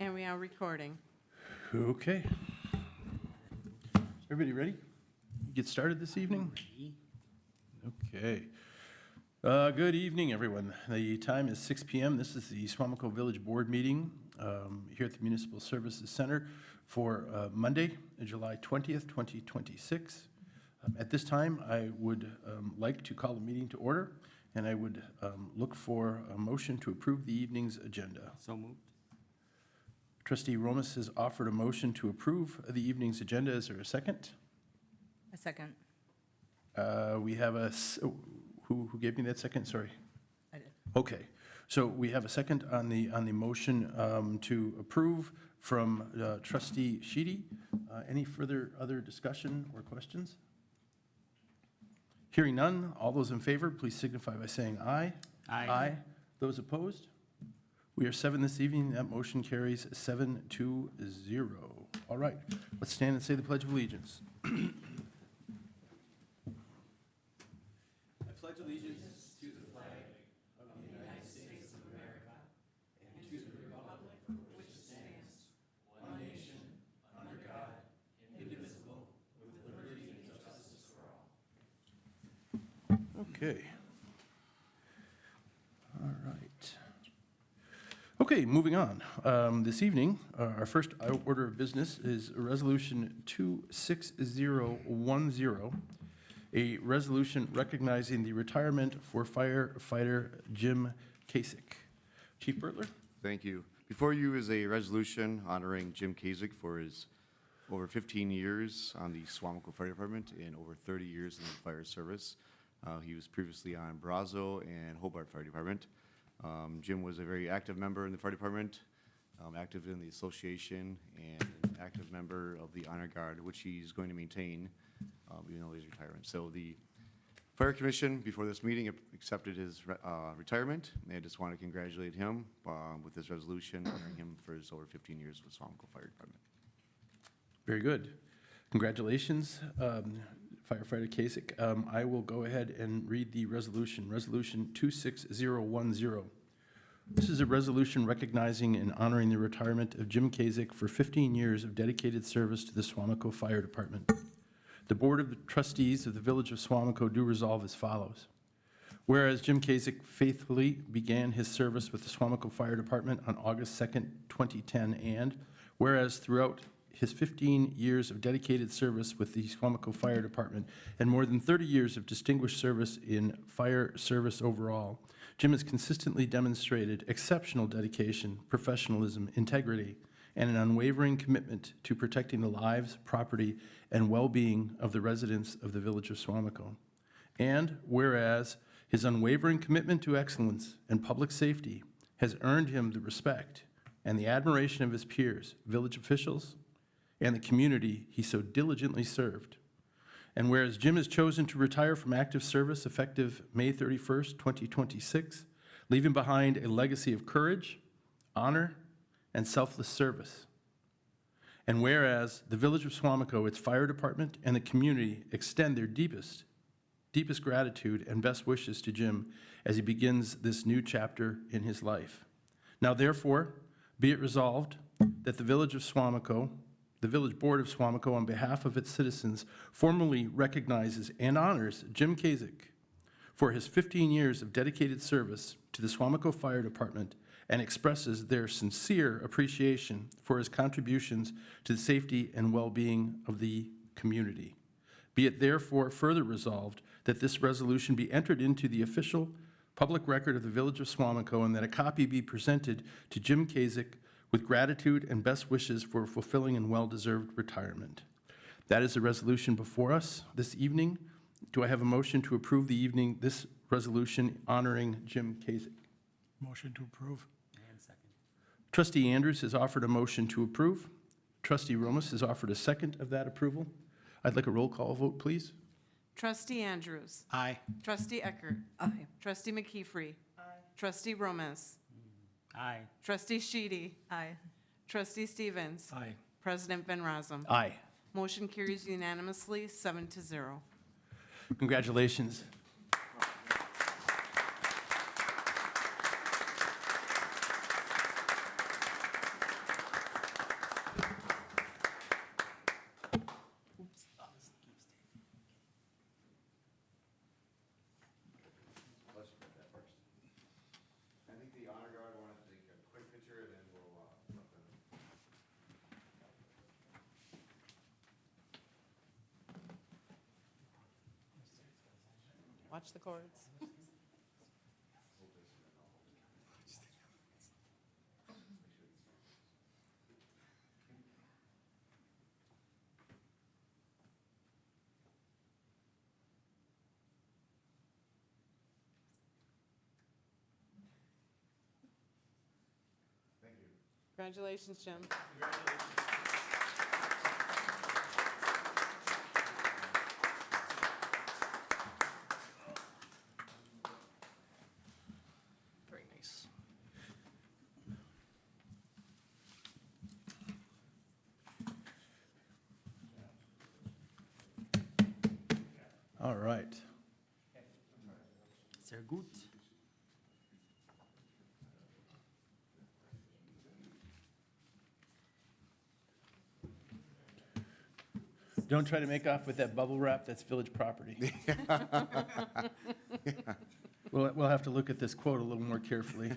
And we are recording. Okay. Everybody ready? Get started this evening? Okay. Good evening, everyone. The time is 6 p.m. This is the Suamico Village Board meeting here at the Municipal Services Center for Monday, July 20th, 2026. At this time, I would like to call the meeting to order, and I would look for a motion to approve the evening's agenda. So moved. Trustee Romas has offered a motion to approve the evening's agenda. Is there a second? A second. We have who gave me that second? Sorry. I did. Okay. So we have a second on the motion to approve from Trustee Sheedy. Any further other discussion or questions? Hearing none, all those in favor, please signify by saying aye. Aye. Those opposed? We are 7 this evening. That motion carries 7-0. All right, let's stand and say the Pledge of Allegiance. I pledge allegiance to the flag of the United States of America and to the republic for which it stands, one nation, under God, indivisible, with liberty and justice for all. Okay. All right. Okay, moving on. This evening, our first order of business is Resolution 26010, a resolution recognizing the retirement for firefighter Jim Kasich. Chief Bertler? Thank you. Before you is a resolution honoring Jim Kasich for his over 15 years on the Suamico Fire Department and over 30 years in the fire service. He was previously on Brazo and Hobart Fire Department. Jim was a very active member in the fire department, active in the association, and an active member of the Honor Guard, which he's going to maintain even though he's retiring. So the Fire Commission, before this meeting, accepted his retirement, and I just want to congratulate him with this resolution, honoring him for his over 15 years with Suamico Fire Department. Very good. Congratulations, Firefighter Kasich. I will go ahead and read the resolution. Resolution 26010. This is a resolution recognizing and honoring the retirement of Jim Kasich for 15 years of dedicated service to the Suamico Fire Department. The Board of Trustees of the Village of Suamico do resolve as follows. Whereas Jim Kasich faithfully began his service with the Suamico Fire Department on August 2nd, 2010, and whereas throughout his 15 years of dedicated service with the Suamico Fire Department and more than 30 years of distinguished service in fire service overall, Jim has consistently demonstrated exceptional dedication, professionalism, integrity, and an unwavering commitment to protecting the lives, property, and well-being of the residents of the Village of Suamico. And whereas his unwavering commitment to excellence and public safety has earned him the respect and the admiration of his peers, village officials, and the community he so diligently served. And whereas Jim has chosen to retire from active service effective May 31st, 2026, leaving behind a legacy of courage, honor, and selfless service. And whereas the Village of Suamico, its fire department, and the community extend their deepest gratitude and best wishes to Jim as he begins this new chapter in his life. Now therefore, be it resolved that the Village of Suamico, the Village Board of Suamico, on behalf of its citizens, formally recognizes and honors Jim Kasich for his 15 years of dedicated service to the Suamico Fire Department and expresses their sincere appreciation for his contributions to the safety and well-being of the community. Be it therefore further resolved that this resolution be entered into the official public record of the Village of Suamico and that a copy be presented to Jim Kasich with gratitude and best wishes for a fulfilling and well-deserved retirement. That is the resolution before us this evening. Do I have a motion to approve this resolution honoring Jim Kasich? Motion to approve. And second. Trustee Andrews has offered a motion to approve. Trustee Romas has offered a second of that approval. I'd like a roll call vote, please. Trustee Andrews. Aye. Trustee Eckert. Aye. Trustee McKeefrey. Aye. Trustee Romas. Aye. Trustee Sheedy. Aye. Trustee Stevens. Aye. President Ben Razum. Aye. Motion carries unanimously, 7-0. Congratulations. Watch the cords. Congratulations, Jim. Very nice. All right. Sehr gut. Don't try to make off with that bubble wrap, that's village property. We'll have to look at this quote a little more carefully.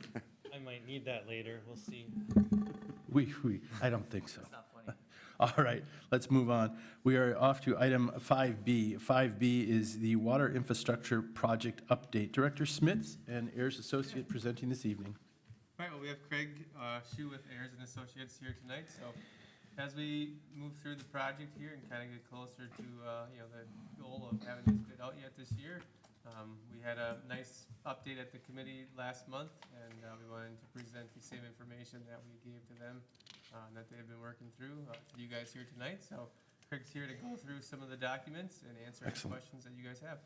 I might need that later, we'll see. I don't think so. All right, let's move on. We are off to item 5B. 5B is the Water Infrastructure Project Update. Director Smits and Ayers Associate presenting this evening. All right, well, we have Craig Shu with Ayers and Associates here tonight. So as we move through the project here and kind of get closer to, the goal of having this bid out yet this year, we had a nice update at the committee last month, and we wanted to present the same information that we gave to them that they've been working through to you guys here tonight. So Craig's here to go through some of the documents and answer any Excellent. questions that you guys have.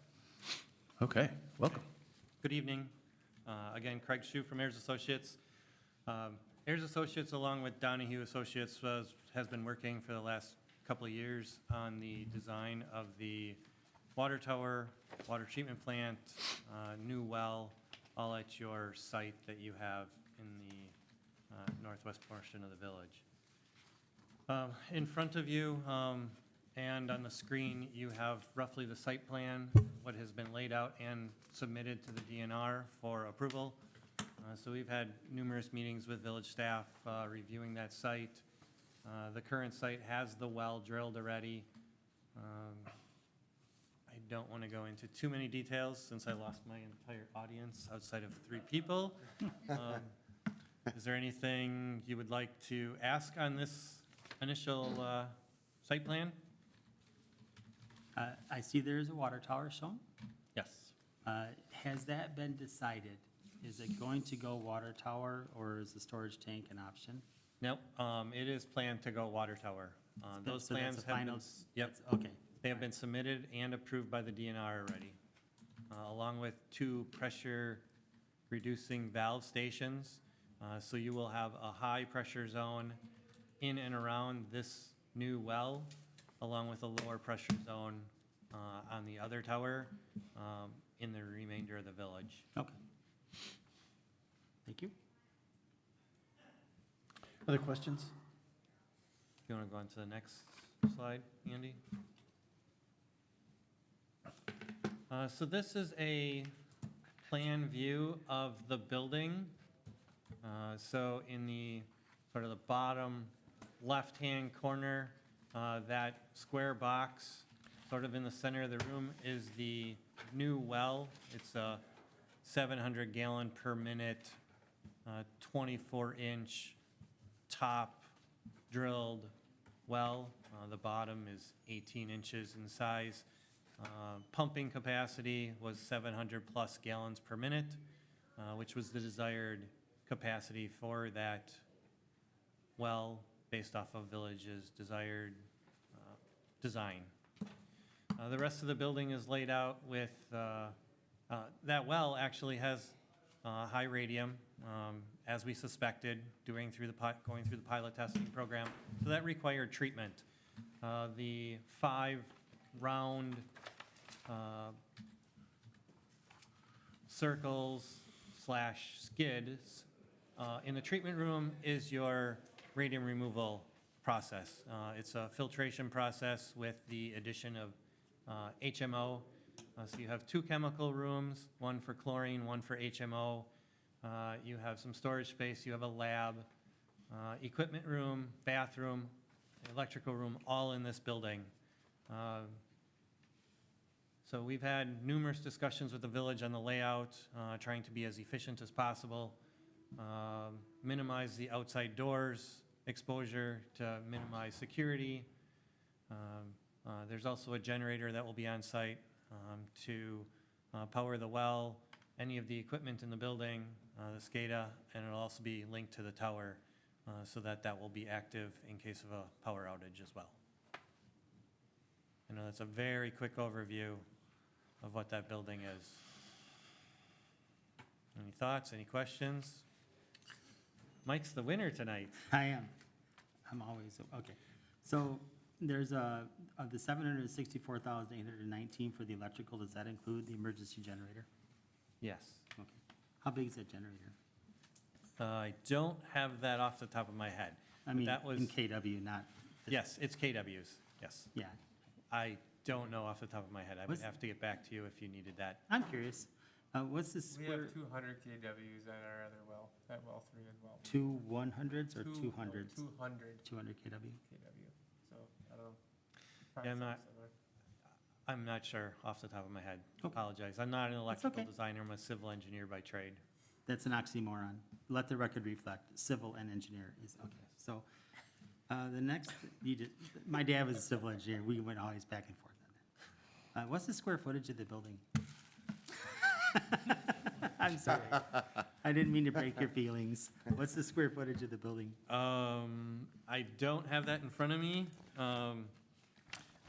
Okay, welcome. Good evening. Again, Craig Shu from Ayers Associates. Ayers Associates, along with Donahue Associates, has been working for the last couple of years on the design of the water tower, water treatment plant, new well, all at your site that you have in the northwest portion of the village. In front of you and on the screen, you have roughly the site plan, what has been laid out and submitted to the DNR for approval. So we've had numerous meetings with village staff reviewing that site. The current site has the well drilled already. I don't want to go into too many details since I lost my entire audience outside of 3 people. Is there anything you would like to ask on this initial site plan? I see there is a water tower shown. Yes. Has that been decided? Is it going to go water tower, or is the storage tank an option? Nope, it is planned to go water tower. Those So that's plans a have been, final. yep, Okay. they have been submitted and approved by the DNR already, along with 2 pressure reducing valve stations. So you will have a high pressure zone in and around this new well, along with a lower pressure zone on the other tower in the remainder of the village. Okay. Thank you. Other questions? You want to go on to the next slide, Andy? So this is a plan view of the building. So in the sort of the bottom left-hand corner, that square box, sort of in the center of the room, is the new well. It's a 700-gallon per minute, 24-inch top drilled well. The bottom is 18 inches in size. Pumping capacity was 700-plus gallons per minute, which was the desired capacity for that well based off of village's desired design. The rest of the building is laid out with, that well actually has high radium, as we suspected, going through the pilot testing program. So that required treatment. The 5 round circles / skids in the treatment room is your radium removal process. It's a filtration process with the addition of HMO. So you have 2 chemical rooms, 1 for chlorine, 1 for HMO. You have some storage space, you have a lab, equipment room, bathroom, So we've had numerous discussions with the village on the layout, trying to be as efficient as possible, minimize the outside doors exposure to minimize security. There's also a generator that will be on site to power the well, any of the equipment in the building, the SCADA, and it'll also be linked to the tower so that that will be active in case of a power outage as well. I know that's a very quick overview of what that building is. Any thoughts, any questions? Mike's the winner tonight. I am. I'm always, okay. So there's of the 764,819 for the electrical, does that include the emergency generator? Yes. Okay. How big is that generator? I don't have that off the top of my head. I mean, That was- in KW, not. Yes, it's KWs, yes. Yeah, I don't know off the top of my head. I would What's- have to get back to you if you needed that. I'm curious. What's the We square, have 200 KWs at our other well, at well 3 as well. two 100s or Two- 200s? 200 200 KW? KW, so, I don't know. Yeah, I'm not- Similar. I'm not sure off the top of my head. Okay. Apologize. I'm not an electrical okay. designer. I'm a civil engineer by trade. That's an oxymoron. Let the record reflect, civil and engineer is, okay. So the next, my dad was a civil engineer. We went always back and forth on that. What's the square footage of the building? I'm sorry. I didn't mean to break your feelings. What's the square footage of the building? I don't have that in front of me.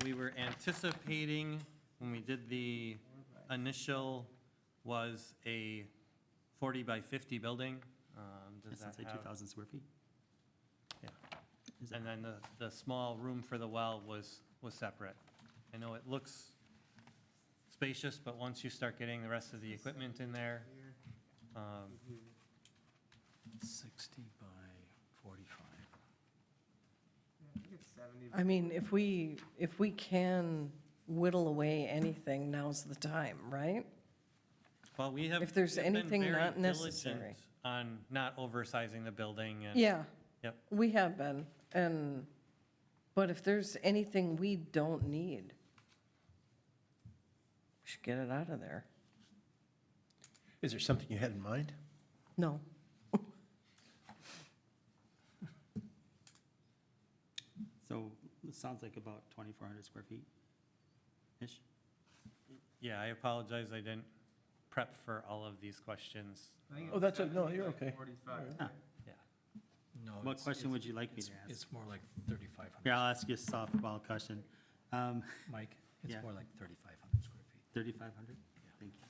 We were anticipating, when we did the initial, was a 40 by 50 building. Does Does that say that have? 2,000 square feet? Yeah. Is that- And then the small room for the well was separate. I know it looks spacious, but once you start getting the rest of the equipment in there, 60 by 45. Yeah, I think it's 70. I mean, if we can whittle away anything, now's the time, right? well, we have. If there's we've been anything very not diligent necessary. On not oversizing the building and. Yeah. Yep. We have been, but if there's anything we don't need, we should get it out of there. Is there something you had in mind? No. So it sounds like about 2,400 square feet-ish? Yeah, I apologize. I didn't prep for all of these questions. I think Oh, it's that's a- no, 70 you're by okay. 45. Ah. Yeah. No. What question would you like me to ask? It's more like 3,500. Here, I'll ask you a softball question. Mike, it's Yeah. more like 3,500 square feet. 3,500? Thank you.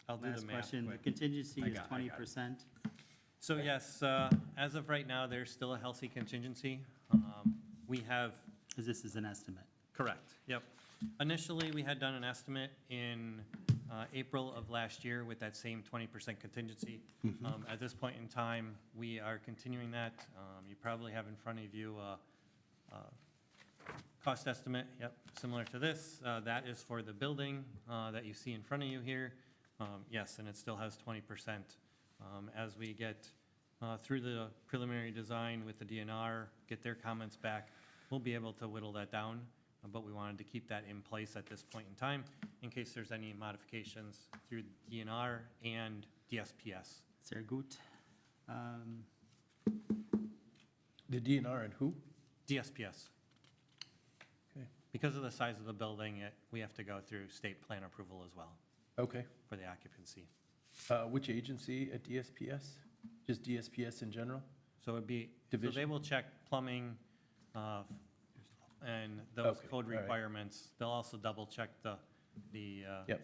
I'll do the Last math question, the quick. contingency I is got it. 20%. So yes, as of right now, there's still a healthy contingency. We have, Because this is an estimate. correct, yep. Initially, we had done an estimate in April of last year with that same 20% contingency. At this point in time, we are continuing that. You probably have in front of you a cost estimate, yep, similar to this. That is for the building that you see in front of you here. Yes, and it still has 20%. As we get through the preliminary design with the DNR, get their comments back, we'll be able to whittle that down, but we wanted to keep that in place at this point in time in case there's any modifications through DNR and DSPS. Sehr gut. The DNR and who? DSPS. Okay. Because of the size of the building, we have to go through state plan approval as well Okay. for the occupancy. Which agency at DSPS? Just DSPS in general? So it'd be, so they Division. will check plumbing and those Okay, code all right. requirements. They'll also double check the Yep.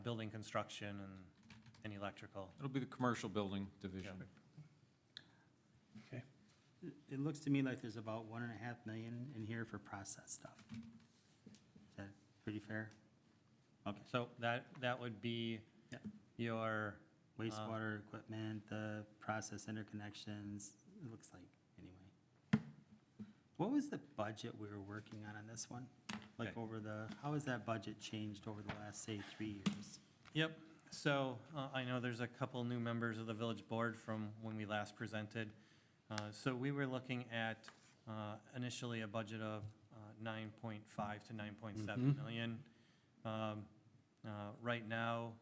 building construction and electrical. It'll be the commercial building division. Okay. It looks to me like there's about 1.5 million in here for process stuff. Is that pretty fair? Okay. So that would be Yeah. your, Wastewater equipment, the process interconnections, it looks like, anyway. What was the budget we were working on this one? Like Okay. how has that budget changed over the last, say, 3 years? yep. So I know there's a couple new members of the village board from when we last presented. So we were looking at initially a budget of 9.5 to 9.7 million. Right now,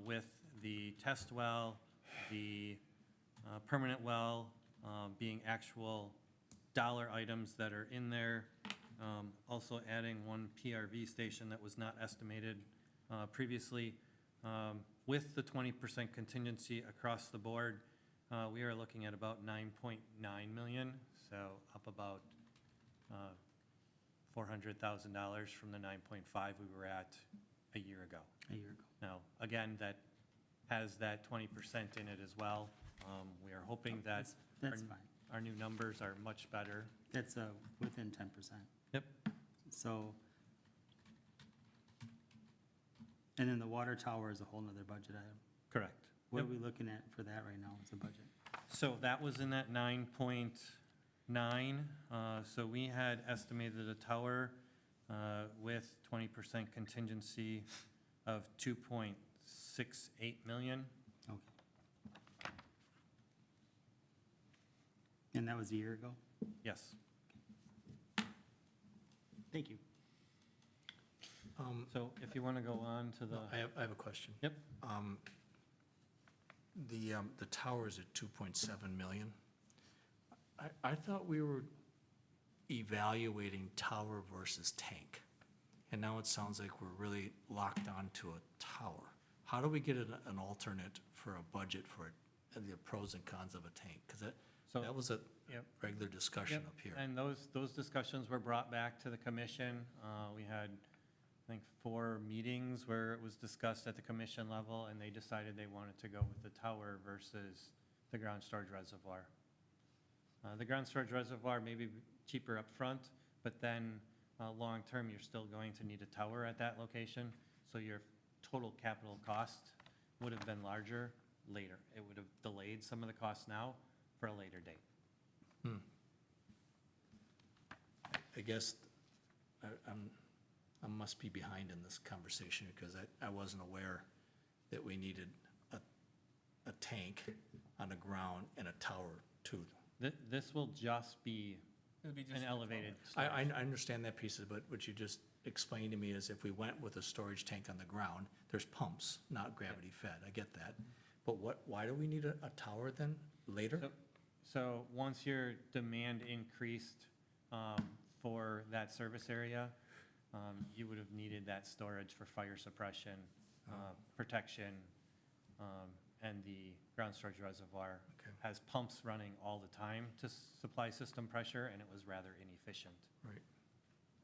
with the test well, the permanent well being actual dollar items that are in there, also adding one PRV station that was not estimated previously. With the 20% contingency across the board, we are looking at about 9.9 million, so up about $400,000 from the 9.5 we were at a year ago. A year ago. Now, again, that has that 20% in it as well. We are hoping that That's fine. our new numbers are much better. That's within 10%. Yep. So, and then the water tower is a whole nother budget item. Correct. What are Yep. we looking at for that right now as a budget? So that was in that 9.9. So we had estimated a tower with 20% contingency of 2.68 million. Okay. And that was a year ago? Yes. Thank you. So if you want to go on to the, I have a question. Yep. The tower's at 2.7 million. I thought we were evaluating tower versus tank. And now it sounds like we're really locked onto a tower. How do we get an alternate for a budget for the pros and cons of a tank? Because So- that was a Yep. regular discussion Yep, up here. and those discussions were brought back to the commission. We had, I think, 4 meetings where it was discussed at the commission level, and they decided they wanted to go with the tower versus the ground storage reservoir. The ground storage reservoir may be cheaper up front, but then, long-term, you're still going to need a tower at that location, so your total capital cost would have been larger later. It would have delayed some of the costs now for a later date. I guess I must be behind in this conversation because I wasn't aware that we needed a tank on the ground and a tower too. This will just be It'll be just an the elevated I storage. understand that piece, but what you just explained to me is if we went with a storage tank on the ground, there's pumps, not gravity fed, I get that. But why do we need a tower then later? So once your demand increased for that service area, you would have needed that storage for fire suppression, protection, and the ground storage reservoir Okay. has pumps running all the time to supply system pressure, and it was rather inefficient. Right.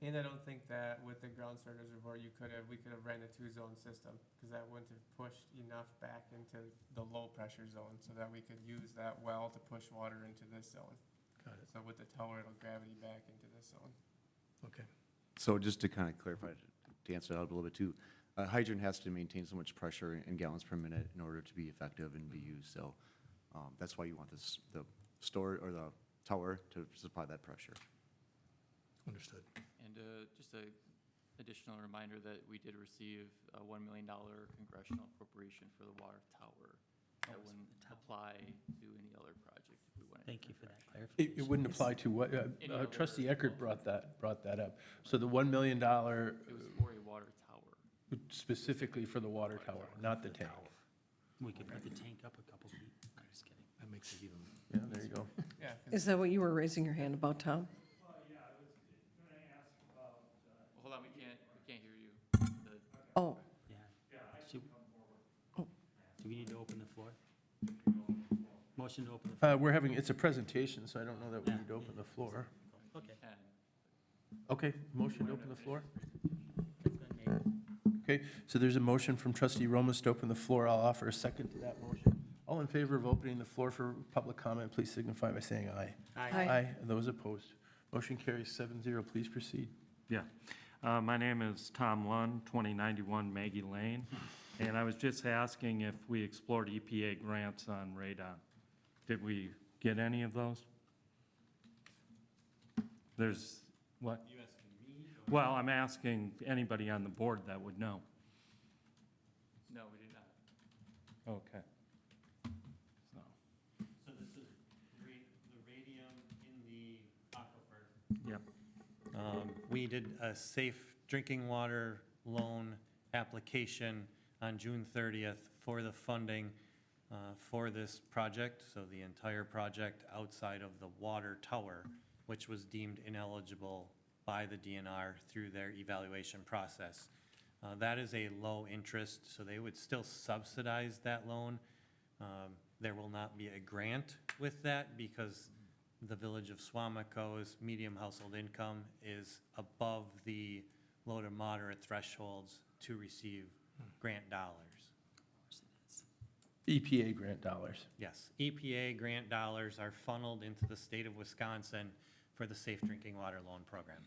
And I don't think that with the ground storage reservoir, we could have ran a 2-zone system, because that wouldn't have pushed enough back into the low-pressure zone, so that we could use that well to push water into this zone. Got it, So with the tower, it'll gravity back into this zone. okay. So just to kind of clarify, to answer that a little bit too, a hydrant has to maintain so much pressure in gallons per minute in order to be effective and be used. So that's why you want the or the tower to supply that pressure. Understood. And just a additional reminder that we did receive a $1 million congressional appropriation for the water tower. That was for wouldn't the tower. apply to any other project if we wanted. Thank to you for that contract. clarification. It wouldn't apply to what, Any other trustee Eckert brought that up. So the $1 million It was for a water tower. specifically for the water tower, not the tank. We could put the tank up a couple feet. I'm just kidding. That makes it even. Yeah, there you go. Yeah, 'cause Is that what you were raising your hand about, Tom? Well, hold on, we can't hear you. Oh, Yeah. Should- Do we need to open the floor? Motion to open the floor. It's a presentation, so I don't know that we Yeah. need to open the floor. Okay. And Okay, motion to open the floor? It's been made. Okay, so there's a motion from trustee Romas to open the floor. I'll offer a second to that motion. All in favor of opening the floor for public comment, please signify by saying aye. Aye. And those opposed. Motion carries 7-0. Please proceed. Yeah. My name is Tom Lund, 2091 Maggie Lane, and I was just asking if we explored EPA grants on radon. Did we get any of those? There's, what? You asking me? Well, I'm asking anybody on the board that would know. no, we did not. Okay. So, So this is the radium in the aquifer. yep. We did a safe drinking water loan application on June 30th for the funding for this project, so the entire project outside of the water tower, which was deemed ineligible by the DNR through their evaluation process. That is a low interest, so they would still subsidize that loan. There will not be a grant with that because the village of Suamico's medium household income is above the low to moderate thresholds to receive grant dollars. EPA grant dollars. Yes, EPA grant dollars are funneled into the state of Wisconsin for the Safe Drinking Water Loan Program.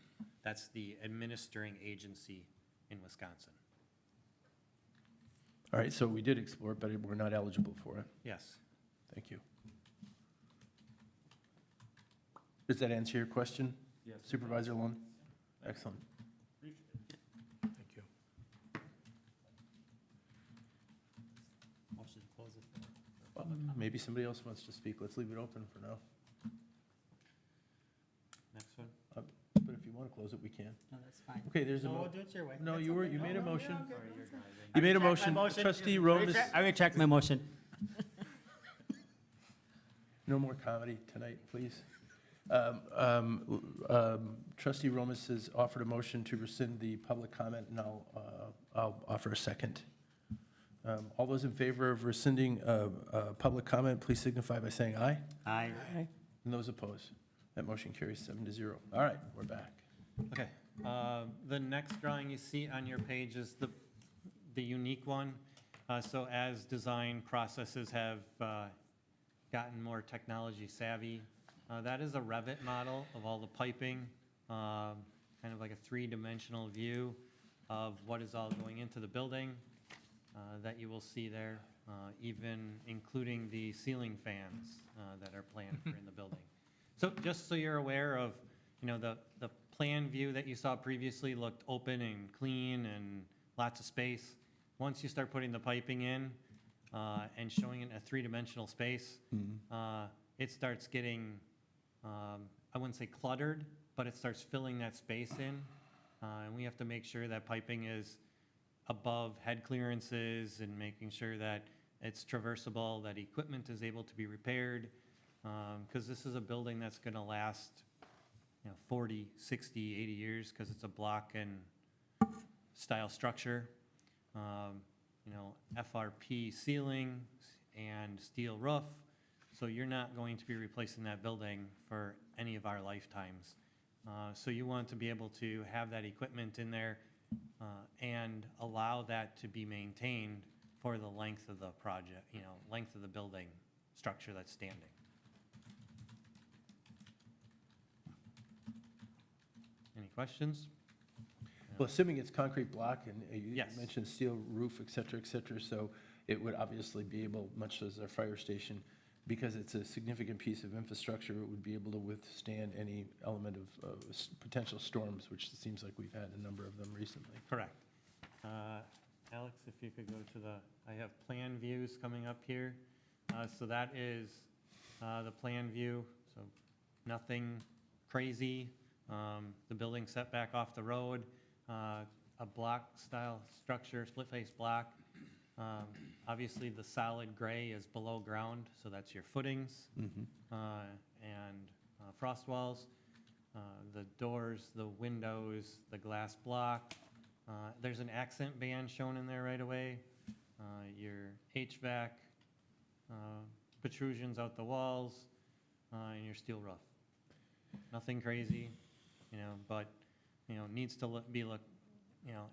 That's the administering agency in Wisconsin. All right, so we did explore it, but we're not eligible for it. Yes. Thank you. Does that answer your question? Yes. Supervisor Lund? Excellent. Thank you. Motion to close it. Well, maybe somebody else wants to speak. Let's leave it open for now. Next one. But if you want to close it, we can. No, that's fine. Okay, there's a No, mo- we'll do it your way. No, That's you were, okay. you No, made a no, motion. you're all good. Sorry, you're driving. You made a I retract my motion. Trustee Romas, I retract my motion. no more comedy tonight, please. Trustee Romas has offered a motion to rescind the public comment, and I'll offer a second. All those in favor of rescinding public comment, please signify by saying aye. Aye. And those opposed? That motion carries 7-0. All right, we're back. Okay, the next drawing you see on your page is the unique one. So as design processes have gotten more technology savvy, that is a Revit model of all the piping, kind of like a three-dimensional view of what is all going into the building that you will see there, even including the ceiling fans that are planned for in the building. So just so you're aware of, you know, the plan view that you saw previously looked open and clean and lots of space. Once you start putting the piping in and showing it in a three-dimensional space, it starts getting, I wouldn't say cluttered, but it starts filling that space in. And we have to make sure that piping is above head clearances and making sure that it's traversable, that equipment is able to be repaired, because this is a building that's going to last, 40, 60, 80 years, because it's a block and style structure. FRP ceiling and steel roof, so you're not going to be replacing that building for any of our lifetimes. So you want to be able to have that equipment in there and allow that to be maintained for the length of the project, length of the building structure that's standing. Any questions? Well, assuming it's concrete block and you Yes. mentioned steel roof, et cetera, so it would obviously be able, much as our fire station, because it's a significant piece of infrastructure, it would be able to withstand any element of potential storms, which it seems like we've had a number of them recently. Correct. Alex, if you could go to I have plan views coming up here. So that is the plan view, so nothing crazy. The building setback off the road, a block-style structure, split-face block. Obviously, the solid gray is below ground, so that's your footings and frost walls. The doors, the windows, the glass block. There's an accent band shown in there right away. Your HVAC, protrusions out the walls, and your steel roof. Nothing crazy, but, needs to be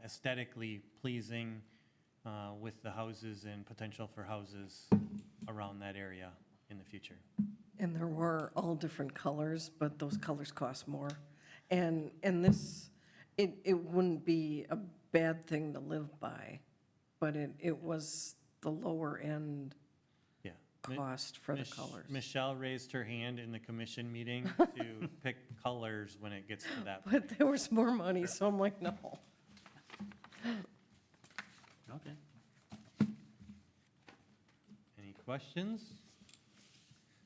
aesthetically pleasing with the houses and potential for houses around that area in the future. And there were all different colors, but those colors cost more. And this, it wouldn't be a bad thing to live by, but it was the lower end Yeah. cost for the colors. Michelle raised her hand in the commission meeting to pick colors when it gets to that. But there was more money, so I'm like, no. Okay. Any questions?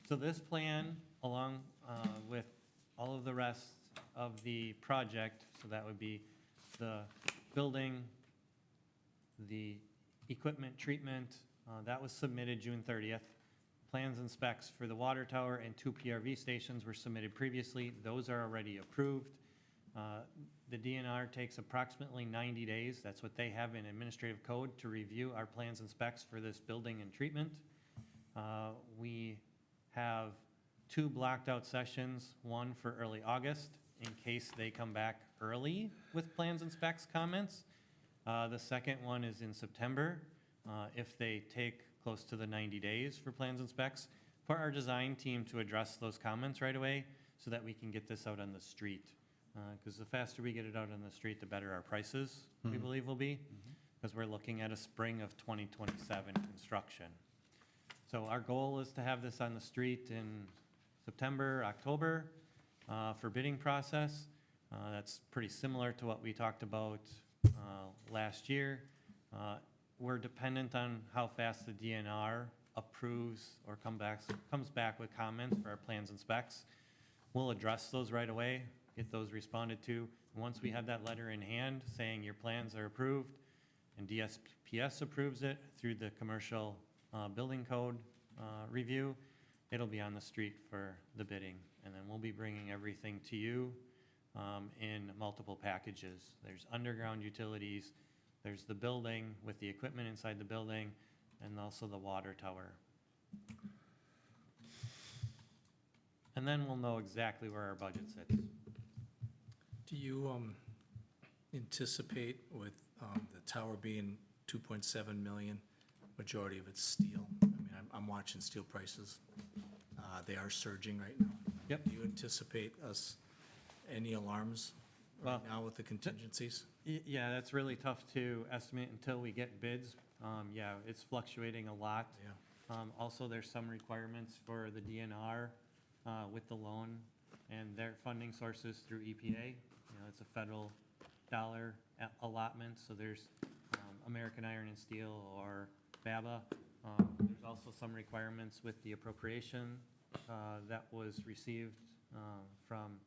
So this plan, along with all of the rest, of the project, so that would be the building, the equipment treatment, that was submitted June 30th. Plans and specs for the water tower and 2 PRV stations were submitted previously. Those are already approved. The DNR takes approximately 90 days. That's what they have in administrative code to review our plans and specs for this building and treatment. We have 2 blocked out sessions, one for early August in case they come back early with plans and specs comments. The second one is in September, if they take close to the 90 days for plans and specs, for our design team to address those comments right away so that we can get this out on the street. Because the faster we get it out on the street, the better our prices, we believe, will be, because we're looking at a spring of 2027 construction. So our goal is to have this on the street in September, October, for bidding process. That's pretty similar to what we talked about last year. We're dependent on how fast the DNR approves or comes back with comments for our plans and specs. We'll address those right away, get those responded to. And once we have that letter in hand saying your plans are approved and DSPS approves it through the commercial building code review, it'll be on the street for the bidding. And then we'll be bringing everything to you in multiple packages. There's underground utilities, there's the building with the equipment inside the building, and also the water tower. And then we'll know exactly where our budget sits. Do you anticipate with the tower being 2.7 million, majority of it's steel? I mean, I'm watching steel prices. They are surging right now. Yep. Do you anticipate any alarms right Well, now with the contingencies? Yeah, that's really tough to estimate until we get bids. Yeah, it's fluctuating a lot. Yeah. Also, there's some requirements for the DNR with the loan and their funding sources through EPA. You know, it's a federal dollar allotment, so there's American Iron and Steel or BABA. There's also some requirements with the appropriation that was received from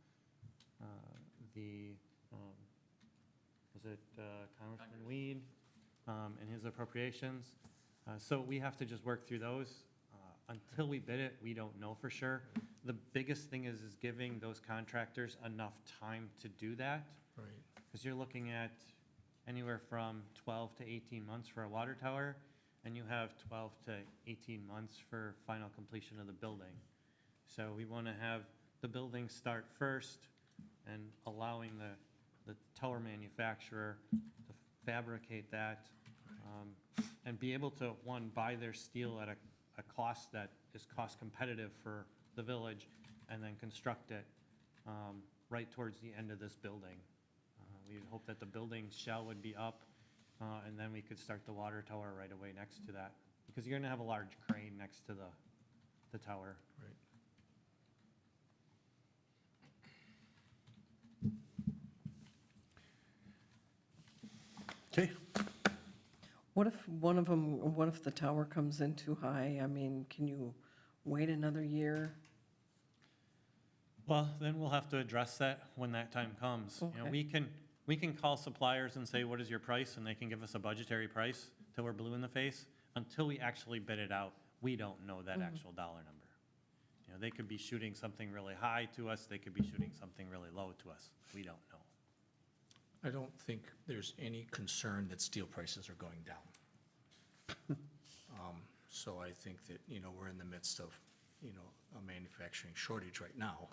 was it Congressman Weed and his appropriations. So we have to just work through those. Until we bid it, we don't know for sure. The biggest thing is giving those contractors enough time to do that. Right. Because you're looking at anywhere from 12 to 18 months for a water tower, and you have 12 to 18 months for final completion of the building. So we want to have the building start first and allowing the tower manufacturer to fabricate that and be able to, one, buy their steel at a cost that is cost competitive for the village, and then construct it right towards the end of this building. We hope that the building shell would be up, and then we could start the water tower right away next to that, because you're gonna have a large crane next to the tower. Right. Okay, What if the tower comes in too high? I mean, can you wait another year? Well, then we'll have to address that when that time comes. You know, Okay. we can call suppliers and say, what is your price? And they can give us a budgetary price till we're blue in the face. Until we actually bid it out, we don't know that actual dollar number. You know, they could be shooting something really high to us, they could be shooting something really low to us. We don't know. I don't think there's any concern that steel prices are going down. So I think that, you know, we're in the midst of, you know, a manufacturing shortage right now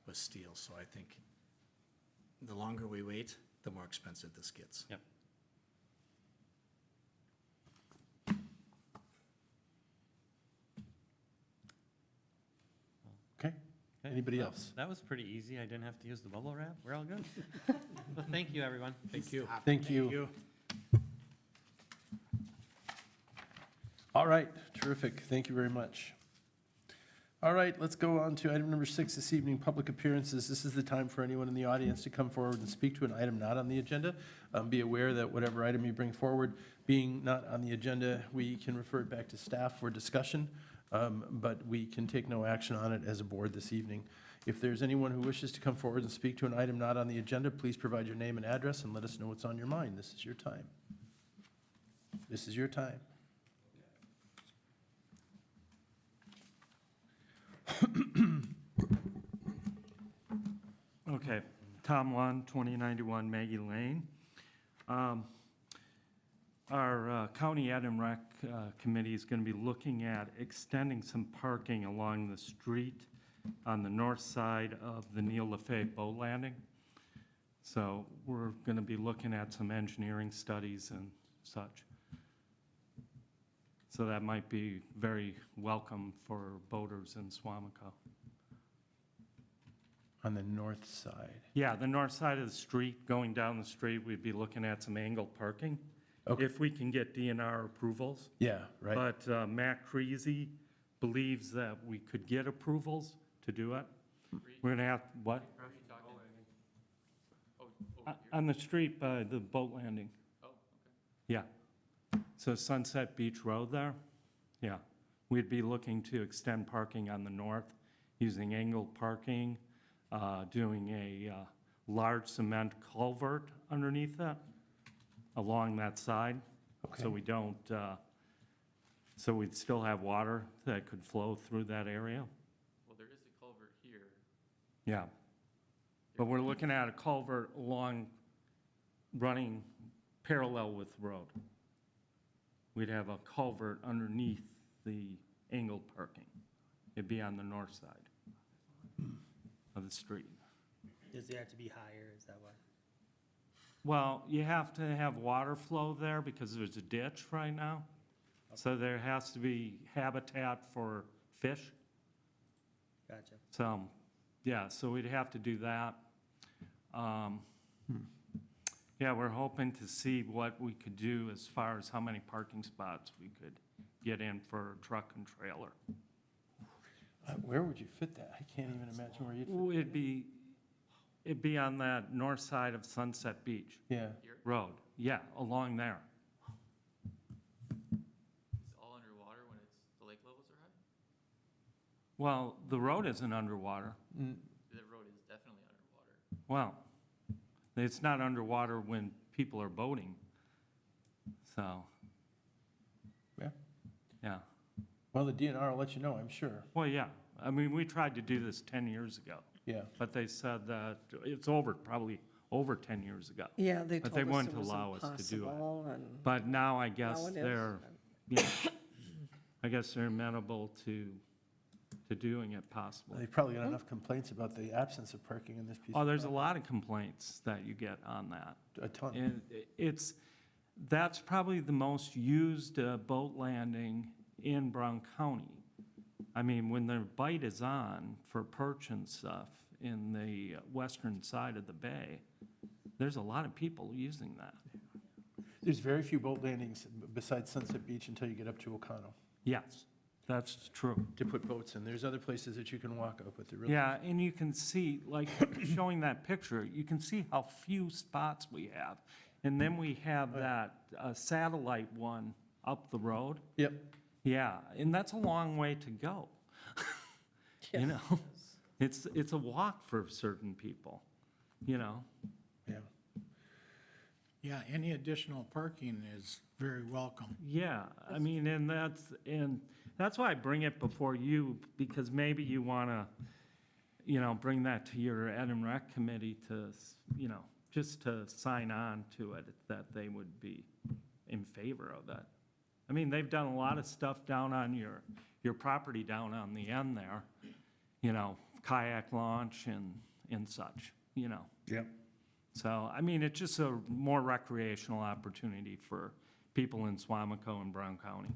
with steel. So I think the longer we wait, the more expensive this gets. Yep. okay. Anybody else? That was pretty easy. I didn't have to use the bubble wrap. We're all good. Well, thank you, everyone. Thank you. Thank you. All right, terrific. Thank you very much. All right, let's go on to item number 6 this evening, public appearances. This is the time for anyone in the audience to come forward and speak to an item not on the agenda. Be aware that whatever item you bring forward, being not on the agenda, we can refer it back to staff for discussion. but we can take no action on it as a board this evening. If there's anyone who wishes to come forward and speak to an item not on the agenda, please provide your name and address and let us know what's on your mind. This is your time. This is your time. Okay, Tom Lund, 2091 Maggie Lane. Our County Ed and Rec Committee is going to be looking at extending some parking along the street on the north side of the Neil LaFay boat landing. So we're going to be looking at some engineering studies and such. So that might be very welcome for boaters in Suamico. On the north side. Yeah, the north side of the street, going down the street, we'd be looking at some angled parking. Okay. If we can get DNR approvals. Yeah, right. But Matt Creasy believes that we could get approvals to do it. We're gonna have, what? Where are you talking? Oh, over here? On the street by the boat landing. Oh, okay. Yeah. So Sunset Beach Road there? Yeah. We'd be looking to extend parking on the north, using angled parking, doing a large cement culvert underneath that, along that side. So Okay. we don't, so we'd still have water that could flow through that area. Well, there is a culvert here. Yeah. But we're looking at a culvert along, running parallel with the road. We'd have a culvert underneath the angled parking. It'd be on the north side of the street. Does it have to be higher, is that why? Well, you have to have water flow there because there's a ditch right now. So there has to be habitat for fish. Gotcha. So, yeah, so we'd have to do that. Yeah, we're hoping to see what we could do as far as how many parking spots we could get in for truck and trailer. Where would you fit that? I can't even imagine where you'd fit. Ooh, it'd be on that north side of Sunset Beach Yeah. Road. Yeah, along there. Is it all underwater when the lake levels are high? Well, the road isn't underwater. The road is definitely underwater. Well, it's not underwater when people are boating. So, Yeah. yeah. Well, the DNR will let you know, I'm sure. Well, yeah. I mean, we tried to do this 10 years ago, Yeah. but they said that it's probably over 10 years ago. Yeah, they But told they us wouldn't it was allow us to do it. impossible, and But now I guess now it is. they're, yeah, I guess they're amenable to doing it possibly. They've probably got enough complaints about the absence of parking in this piece. Oh, of there's a property. lot of complaints that you get on that. A ton. And that's probably the most used boat landing in Brown County. I mean, when the bite is on for perch and stuff in the western side of the bay, there's a lot of people using that. There's very few boat landings besides Sunset Beach until you get up to Ocano Yes, that's true. to put boats in. There's other places that you can walk up, but they're really. Yeah, and you can see, like, showing that picture, you can see how few spots we have. And then we have that satellite one up the road. Yep. Yeah, and that's a long way to go. You know, it's a walk for certain people, you know? Yeah. Yeah, any additional parking is very welcome. Yeah, I mean, and that's why I bring it before you, because maybe you wanna, bring that to your Ed and Rec committee to, just to sign on to it, that they would be in favor of that. I mean, they've done a lot of stuff down on your property down on the end there, kayak launch and such, Yep. So, I mean, it's just a more recreational opportunity for people in Suamico and Brown County.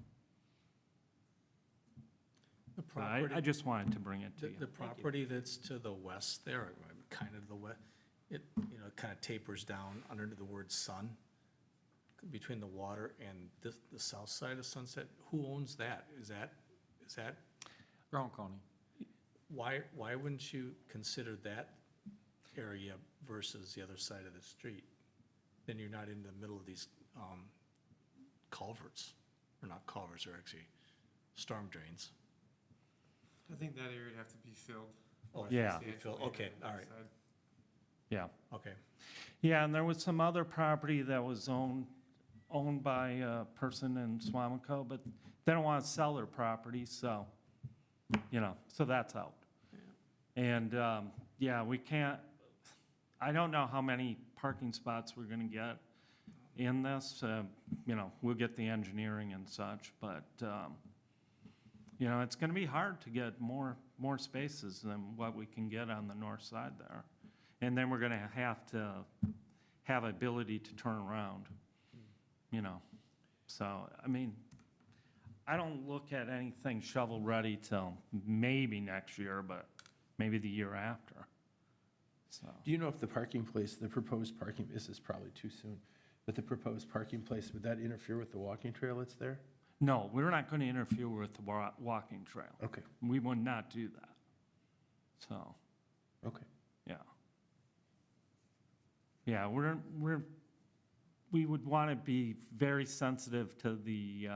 The So I just wanted to bring it to you. The property that's to the west there, kind of the west, it, kind of tapers down under the word sun, between the water and the south side of Sunset. Who owns that? Is that, Brown County. why wouldn't you consider that area versus the other side of the street? Then you're not in the middle of these culverts, or not culverts, they're actually storm drains. think that area would have to be filled. Oh, Yeah. substantially Okay, on all that right. side. Yeah. Okay. Yeah, and there was some other property that was owned by a person in Suamico, but they don't want to sell their property, so, so that's out. And, yeah, we can't, I don't know how many parking spots we're gonna get in this. We'll get the engineering and such, but, it's gonna be hard to get more spaces than what we can get on the north side there. And then we're gonna have to have ability to turn around, So, I don't look at anything shovel-ready till maybe next year, but maybe the year after, so. Do you know if the parking place, the proposed parking, this is probably too soon, but the proposed parking place, would that interfere with the walking trail that's there? No, we're not gonna interfere with the walking trail. Okay, We would not do that. So, okay. yeah. Yeah, we would want to be very sensitive to the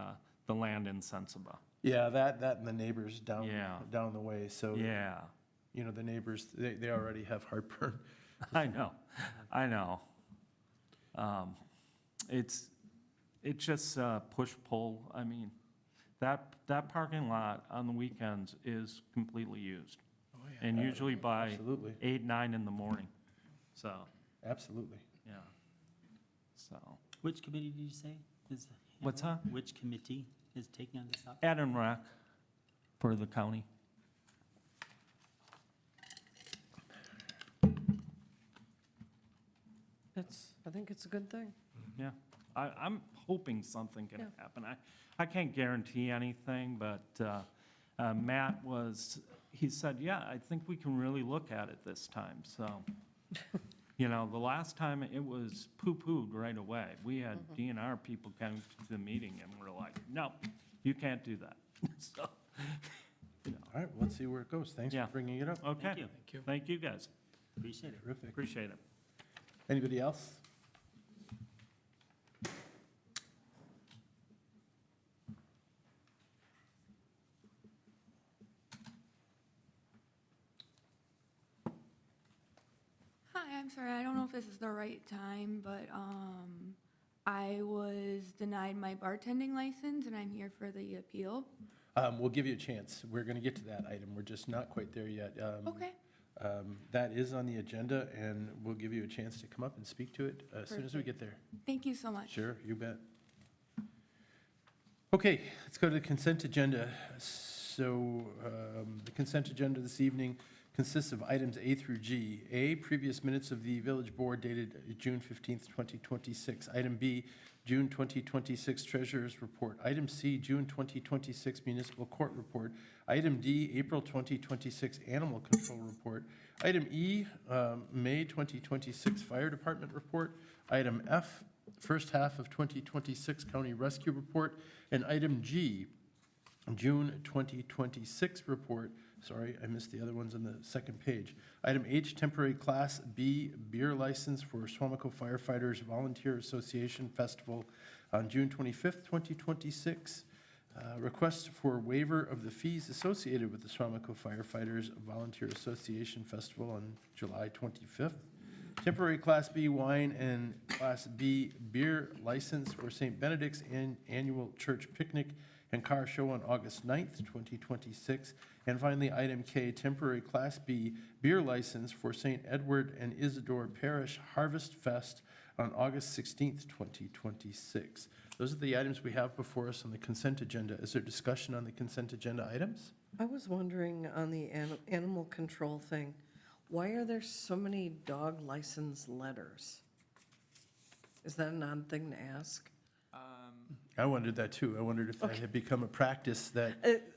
land in Sensiba. Yeah, that and the neighbors down, Yeah. down the way, so, Yeah, the neighbors, they already have heartburn. I know. It's just push-pull. That parking lot on the weekends is completely used. Oh, yeah. And usually by Absolutely, 8, 9 in the morning, so, absolutely. yeah. So, Which committee did you say is? What's that? Which committee is taking on this up? Ed and Rec for the county. I think it's a good thing. Yeah, I'm hoping something can Yeah. happen. I can't guarantee anything, but Matt he said, yeah, I think we can really look at it this time, so. The last time it was poo-pooed right away. We had DNR people come to the meeting and we're like, no, you can't do that. So, All right, well, let's see where it goes. Thanks Yeah. for bringing it up. okay. Thank you. Thank you. Thank you, guys. Appreciate it. Terrific. Appreciate it. Anybody else? Hi, I'm sorry, I don't know if this is the right time, but I was denied my bartending license and I'm here for the appeal. We'll give you a chance. We're going to get to that item. We're just not quite there yet. Okay, That is on the agenda, and we'll give you a chance to come up and speak to it as soon as we get there. thank you so much. Sure, you bet. Okay, let's go to the consent agenda. So the consent agenda this evening consists of items A through G. A, previous minutes of the village board dated June 15th, 2026. Item B, June 2026 treasurer's report. Item C, June 2026 municipal court report. Item D, April 2026 animal control report. Item E, May 2026 fire department report. Item F, first half of 2026 county rescue report. And item G, June 2026 report. Sorry, I missed the other ones on the second page. Item H, temporary Class B beer license for Suamico Firefighters Volunteer Association Festival on June 25th, 2026. Request for waiver of the fees associated with the Suamico Firefighters Volunteer Association Festival on July 25th. Temporary Class B wine and Class B beer license for St. Benedict's Annual Church Picnic and Car Show on August 9th, 2026. And finally, item K, temporary Class B beer license for St. Edward and Isidore Parish Harvest Fest on August 16th, 2026. Those are the items we have before us on the consent agenda. Is there discussion on the consent agenda items? I was wondering on the animal control thing, why are there so many dog license letters? Is that an odd thing to ask? I wondered that too. I wondered if that had become a practice that,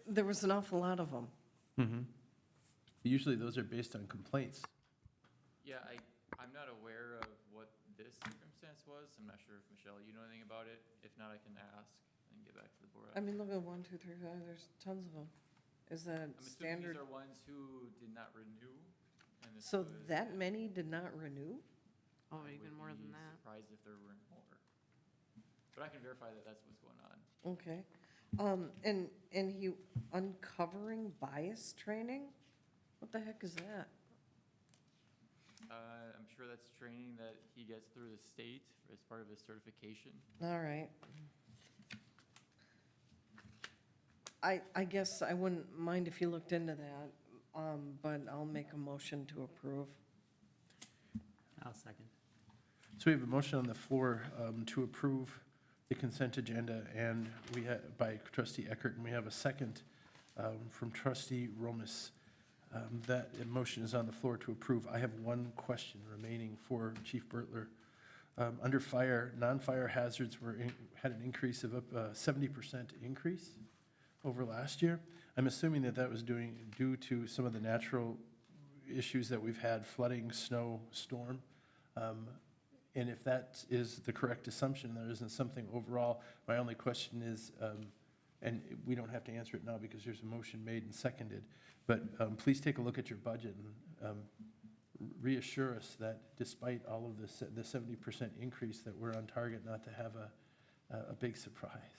There was an awful lot of them. usually those are based on complaints. Yeah, I'm not aware of what this circumstance was. I'm not sure if, Michelle, you know anything about it. If not, I can ask and get back to the board. I mean, look at 1, 2, 3, 4, there's tons of them. Is that I'm assuming standard? these are ones who did not renew. And this So was- that many did not renew? Oh, I even would more be than that. Surprised if there weren't more. But I can verify that that's what's going on. Okay. And he, uncovering bias training? What the heck is that? I'm sure that's training that he gets through the state as part of his certification. All right. I guess I wouldn't mind if you looked into that, but I'll make a motion to approve. I'll second. So we have a motion on the floor to approve the consent agenda, and we have, by trustee Eckert, and we have a second from trustee Romus. That motion is on the floor to approve. I have one question remaining for Chief Bertler. Under fire, non-fire hazards had an increase of up 70% increase over last year. I'm assuming that that was due to some of the natural issues that we've had, flooding, snow, storm. And if that is the correct assumption, there isn't something overall, my only question is, and we don't have to answer it now because there's a motion made and seconded, but please take a look at your budget and reassure us that despite all of this, the 70% increase, that we're on target not to have a big surprise.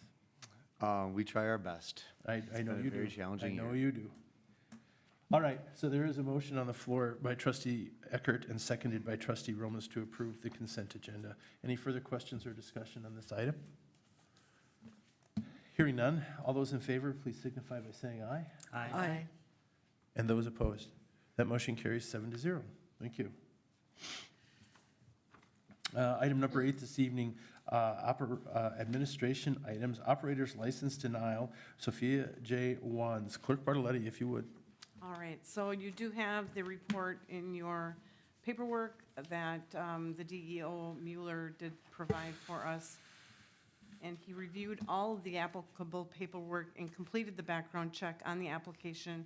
We try our best. I know been a you do. very challenging I know year. you do. All right, so there is a motion on the floor by trustee Eckert and seconded by trustee Romas to approve the consent agenda. Any further questions or discussion on this item? Hearing none, all those in favor, please signify by saying aye. Aye. And those opposed? That motion carries 7-0. Thank you. Item number 8 this evening, administration items, operator's license denial, Sophia J. Wands. Clerk Bartoletti, if you would. All right, so you do have the report in your paperwork that the DEO Mueller did provide for us. And he reviewed all of the applicable paperwork and completed the background check on the application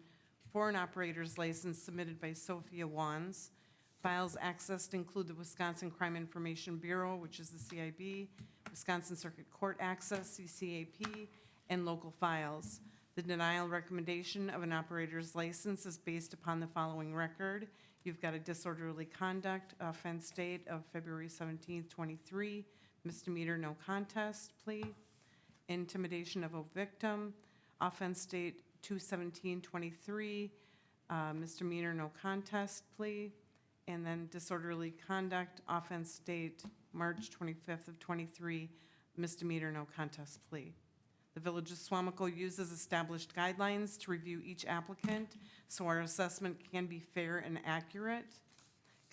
for an operator's license submitted by Sophia Wands. Files accessed include the Wisconsin Crime Information Bureau, which is the CIB, Wisconsin Circuit Court Access, CCAP, and local files. The denial recommendation of an operator's license is based upon the following record. You've got a disorderly conduct offense date of February 17th, 23, misdemeanor no contest plea, intimidation of a victim, offense date 2/17/23, misdemeanor no contest plea, and then disorderly conduct offense date March 25th of 23, misdemeanor no contest plea. The Village of Suamico uses established guidelines to review each applicant, so our assessment can be fair and accurate.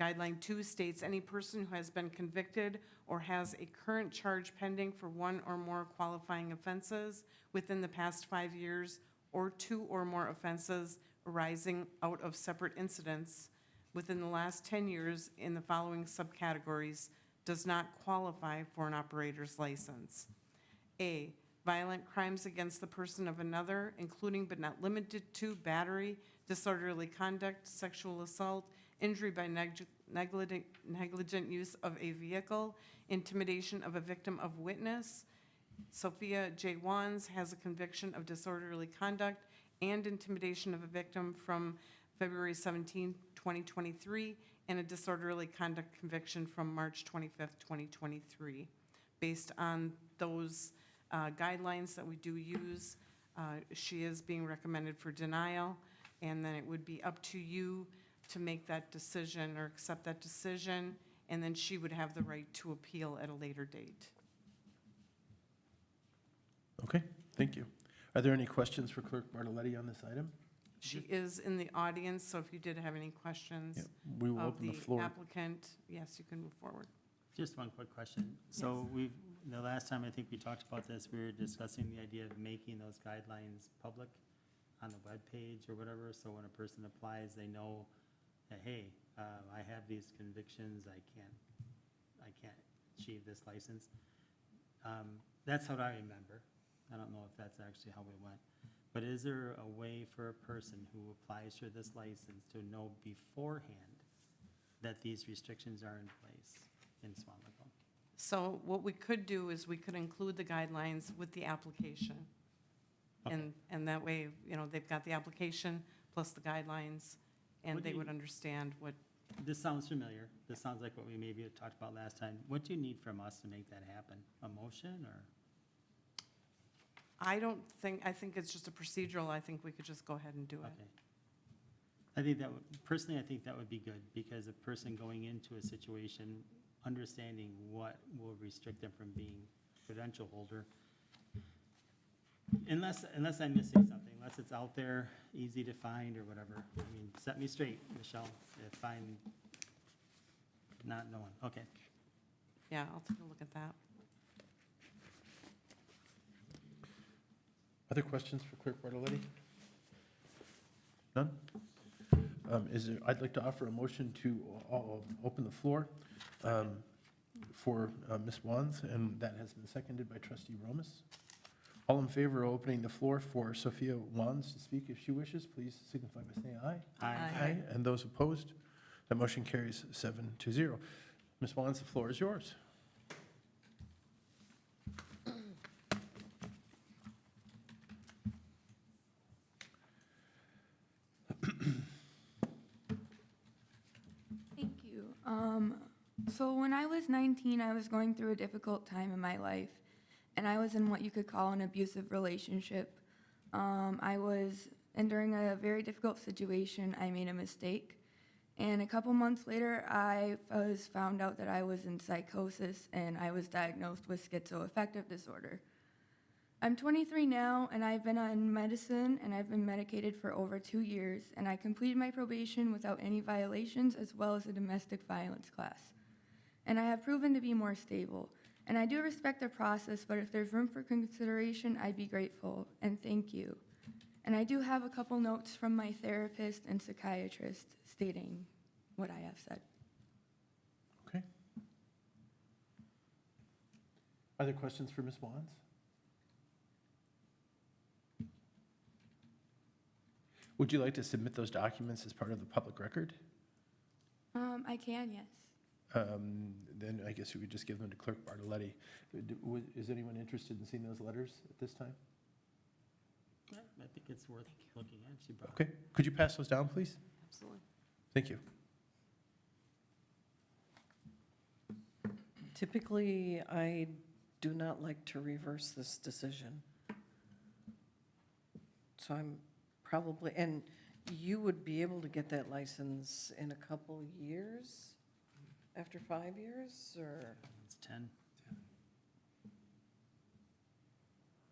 Guideline 2 states any person who has been convicted or has a current charge pending for one or more qualifying offenses within the past 5 years, or 2 or more offenses arising out of separate incidents within the last 10 years in the following subcategories does not qualify for an operator's license. A, violent crimes against the person of another, including but not limited to battery, disorderly conduct, sexual assault, injury by negligent use of a vehicle, intimidation of a victim of witness. Sophia J. Wands has a conviction of disorderly conduct and intimidation of a victim from February 17, 2023, and a disorderly conduct conviction from March 25th, 2023. Based on those guidelines that we do use, she is being recommended for denial, and then it would be up to you to make that decision or accept that decision, and then she would have the right to appeal at a later date. Okay, thank you. Are there any questions for Clerk Bartoletti on this item? She is in the audience, so if you did have any questions Yeah, we will of open the the floor. applicant, yes, you can move forward. Just one quick question. So the last time I think we talked about this, we were discussing the idea of making those guidelines public on the webpage or whatever, so when a person applies, they know that, hey, I have these convictions, I can't achieve this license. That's what I remember. I don't know if that's actually how we went. But is there a way for a person who applies for this license to know beforehand that these restrictions are in place in Suamico? So what we could do is we could include the guidelines with the application. Okay. And that way, you know, they've got the application plus the guidelines, and What do they you- would understand what, This sounds familiar. This sounds like what we maybe had talked about last time. What do you need from us to make that happen? A motion or? I think it's just a procedural, I think we could just go ahead and do it. Okay. I think that would, personally, I think that would be good, because a person going into a situation, understanding what will restrict them from being credential holder, unless I'm missing something, unless it's out there, easy to find or whatever. I mean, set me straight, Michelle, if I'm not knowing. Okay. Yeah, I'll take a look at that. Other questions for Clerk Bartoletti? None? I'd like to offer a motion to open the floor for Ms. Wands, and that has been seconded by Trustee Romas. All in favor of opening the floor for Sophia Wands to speak if she wishes, please signify by saying aye. Aye. And those opposed? That motion carries 7-0. Ms. Wands, the floor is yours. Thank you. So when I was 19, I was going through a difficult time in my life, and I was in what you could call an abusive relationship. And during a very difficult situation, I made a mistake. And a couple months later, I was found out that I was in psychosis, and I was diagnosed with schizoaffective disorder. I'm 23 now, and I've been on medicine, and I've been medicated for over 2 years, and I completed my probation without any violations, as well as a domestic violence class. And I have proven to be more stable. And I do respect the process, but if there's room for consideration, I'd be grateful, and thank you. And I do have a couple notes from my therapist and psychiatrist stating what I have said. Okay. Other questions for Ms. Wands? Would you like to submit those documents as part of the public record? I can, yes. Then I guess we would just give them to Clerk Bartoletti. Is anyone interested in seeing those letters at this time? I think it's worth looking at. She brought. Okay, could you pass those down, please? Absolutely. Thank you. Typically, I do not like to reverse this decision. So I'm probably, and you would be able to get that license in a couple years? After 5 years, or? It's 10.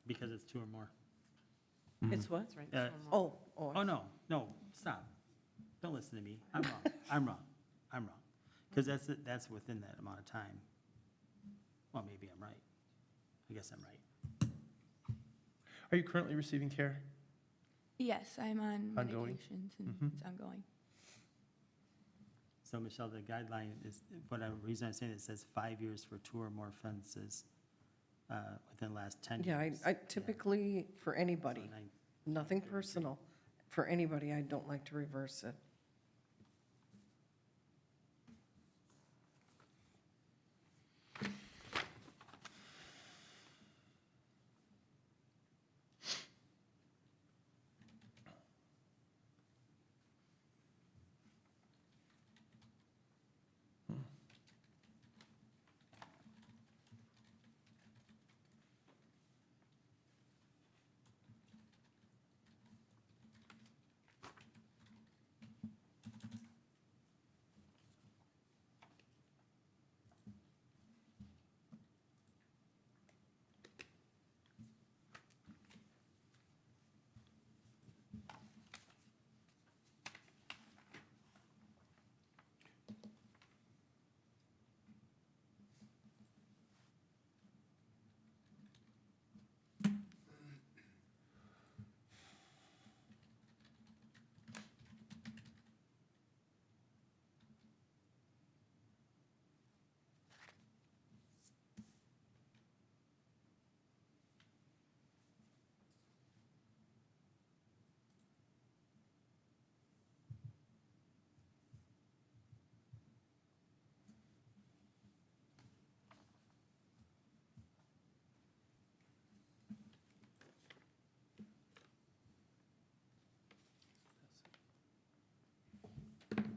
Because it's 2 or more. It's what? That's right. Oh, Oh, no, stop. Don't listen to me. I'm wrong. I'm wrong. Because that's within that amount of time. Well, maybe I'm right. I guess I'm right. Are you currently receiving care? Yes, I'm on Ongoing? medications, and Mhm. it's ongoing. So Michelle, the guideline is, reason I'm saying it says 5 years for 2 or more offenses within the last 10 yeah, years. I typically, for anybody, So nine- nothing personal, for anybody, I don't like to reverse it.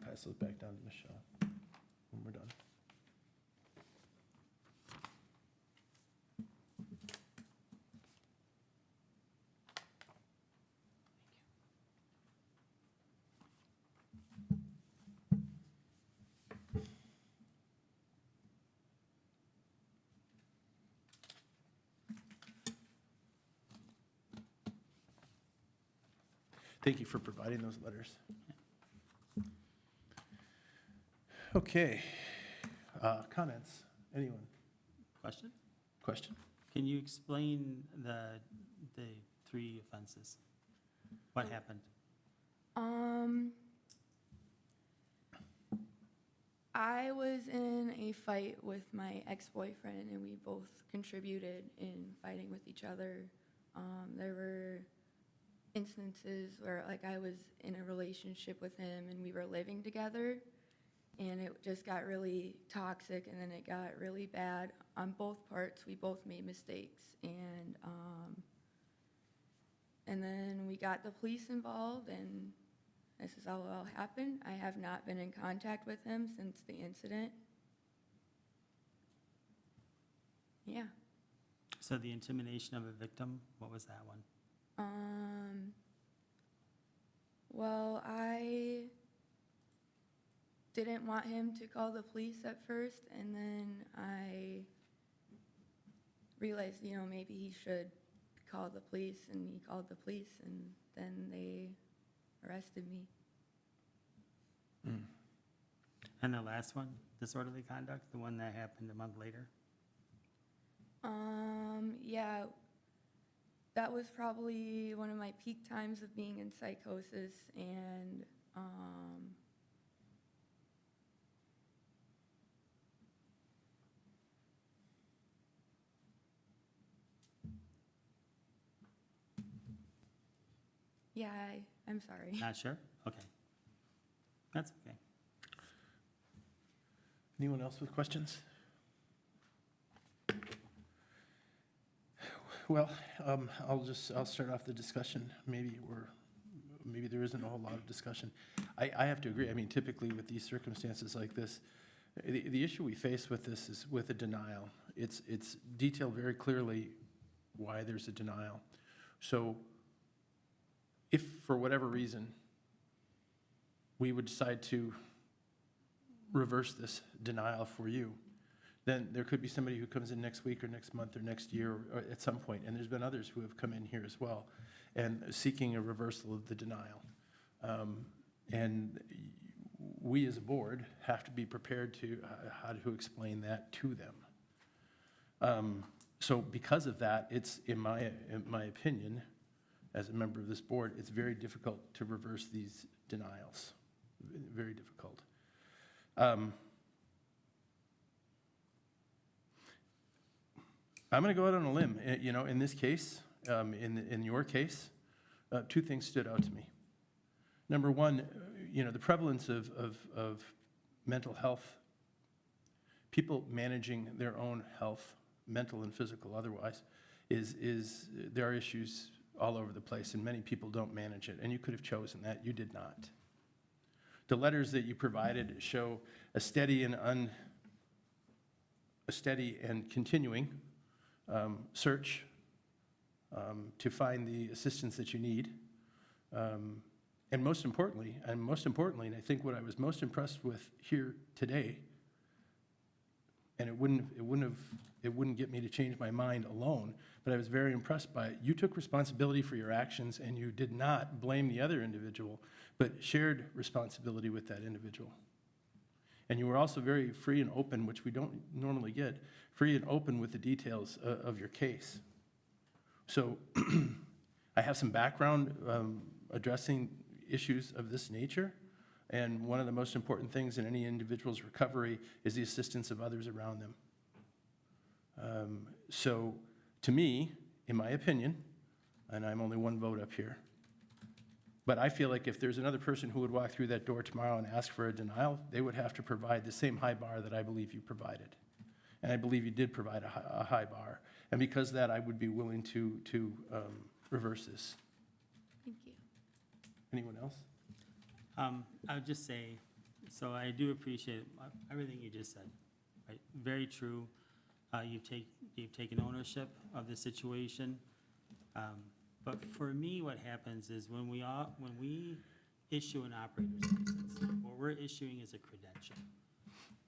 Pass those back down to Michelle when we're done. Thank you for providing those letters. Okay, comments? Anyone? Question? Question? Can you explain the 3 offenses? What happened? I was in a fight with my ex-boyfriend, and we both contributed in fighting with each other. There were instances where, like, I was in a relationship with him, and we were living together, and it just got really toxic, and then it got really bad on both parts. We both made mistakes, and then we got the police involved, and this is how it all happened. I have not been in contact with him since the incident. Yeah. So the intimidation of a victim, what was that one? Well, I didn't want him to call the police at first, and then I realized, maybe he should call the police, and he called the police, and then they arrested me. And the last one, disorderly conduct, the one that happened a month later? Yeah, that was probably one of my peak times of being in psychosis, and yeah, I'm sorry. Not sure? Okay. That's okay. Anyone else with questions? Well, I'll start off the discussion. Maybe there isn't a whole lot of discussion. I have to agree. I mean, typically with these circumstances like this, the issue we face with this is with a denial. It's detailed very clearly why there's a denial. So if for whatever reason we would decide to reverse this denial for you, then there could be somebody who comes in next week or next month or next year or at some point, and there's been others who have come in here as well, and seeking a reversal of the denial. And we as a board have to be prepared to how to explain that to them. So because of that, it's, in my opinion, as a member of this board, it's very difficult to reverse these denials. Very difficult. I'm going to go out on a limb. In this case, in your case, 2 things stood out to me. Number one, the prevalence of mental health, people managing their own health, mental and physical otherwise, there are issues all over the place, and many people don't manage it, and you could have chosen that. You did not. The letters that you provided show a steady and continuing search to find the assistance that you need. And most importantly, and I think what I was most impressed with here today, and it wouldn't get me to change my mind alone, but I was very impressed by it. You took responsibility for your actions, and you did not blame the other individual, but shared responsibility with that individual. And you were also very free and open, which we don't normally get, free and open with the details of your case. So I have some background addressing issues of this nature, and one of the most important things in any individual's recovery is the assistance of others around them. So to me, in my opinion, and I'm only one vote up here, but I feel like if there's another person who would walk through that door tomorrow and ask for a denial, they would have to provide the same high bar that I believe you provided. And I believe you did provide a high bar. And because of that, I would be willing to reverse this. Thank you. Anyone else? I would just say, so I do appreciate everything you just said, right? Very true. You've taken ownership of the situation. But for me, what happens is when we issue an operator's license, what we're issuing is a credential.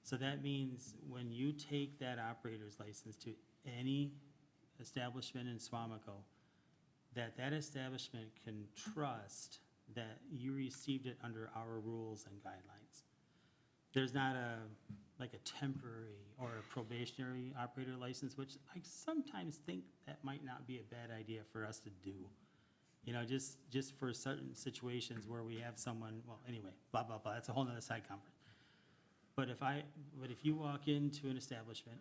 So that means when you take that operator's license to any establishment in Suamico, that establishment can trust that you received it under our rules and guidelines. There's not like a temporary or a probationary operator license, which I sometimes think that might not be a bad idea for us to do. You know, just for certain situations where we have someone, well, anyway, blah, blah, blah, that's a whole nother side conference. But if you walk into an establishment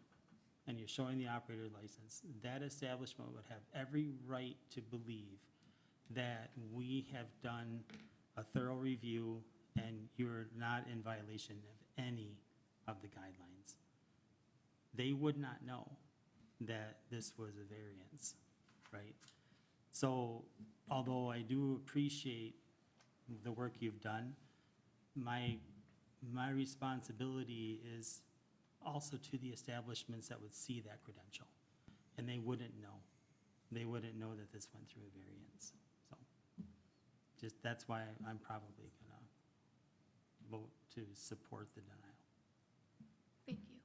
and you're showing the operator license, that establishment would have every right to believe that we have done a thorough review and you're not in violation of any of the guidelines. They would not know that this was a variance, right? So although I do appreciate the work you've done, my responsibility is also to the establishments that would see that credential, and they wouldn't know. They wouldn't know that this went through a variance. So just, that's why I'm probably gonna vote to support the denial. Thank you.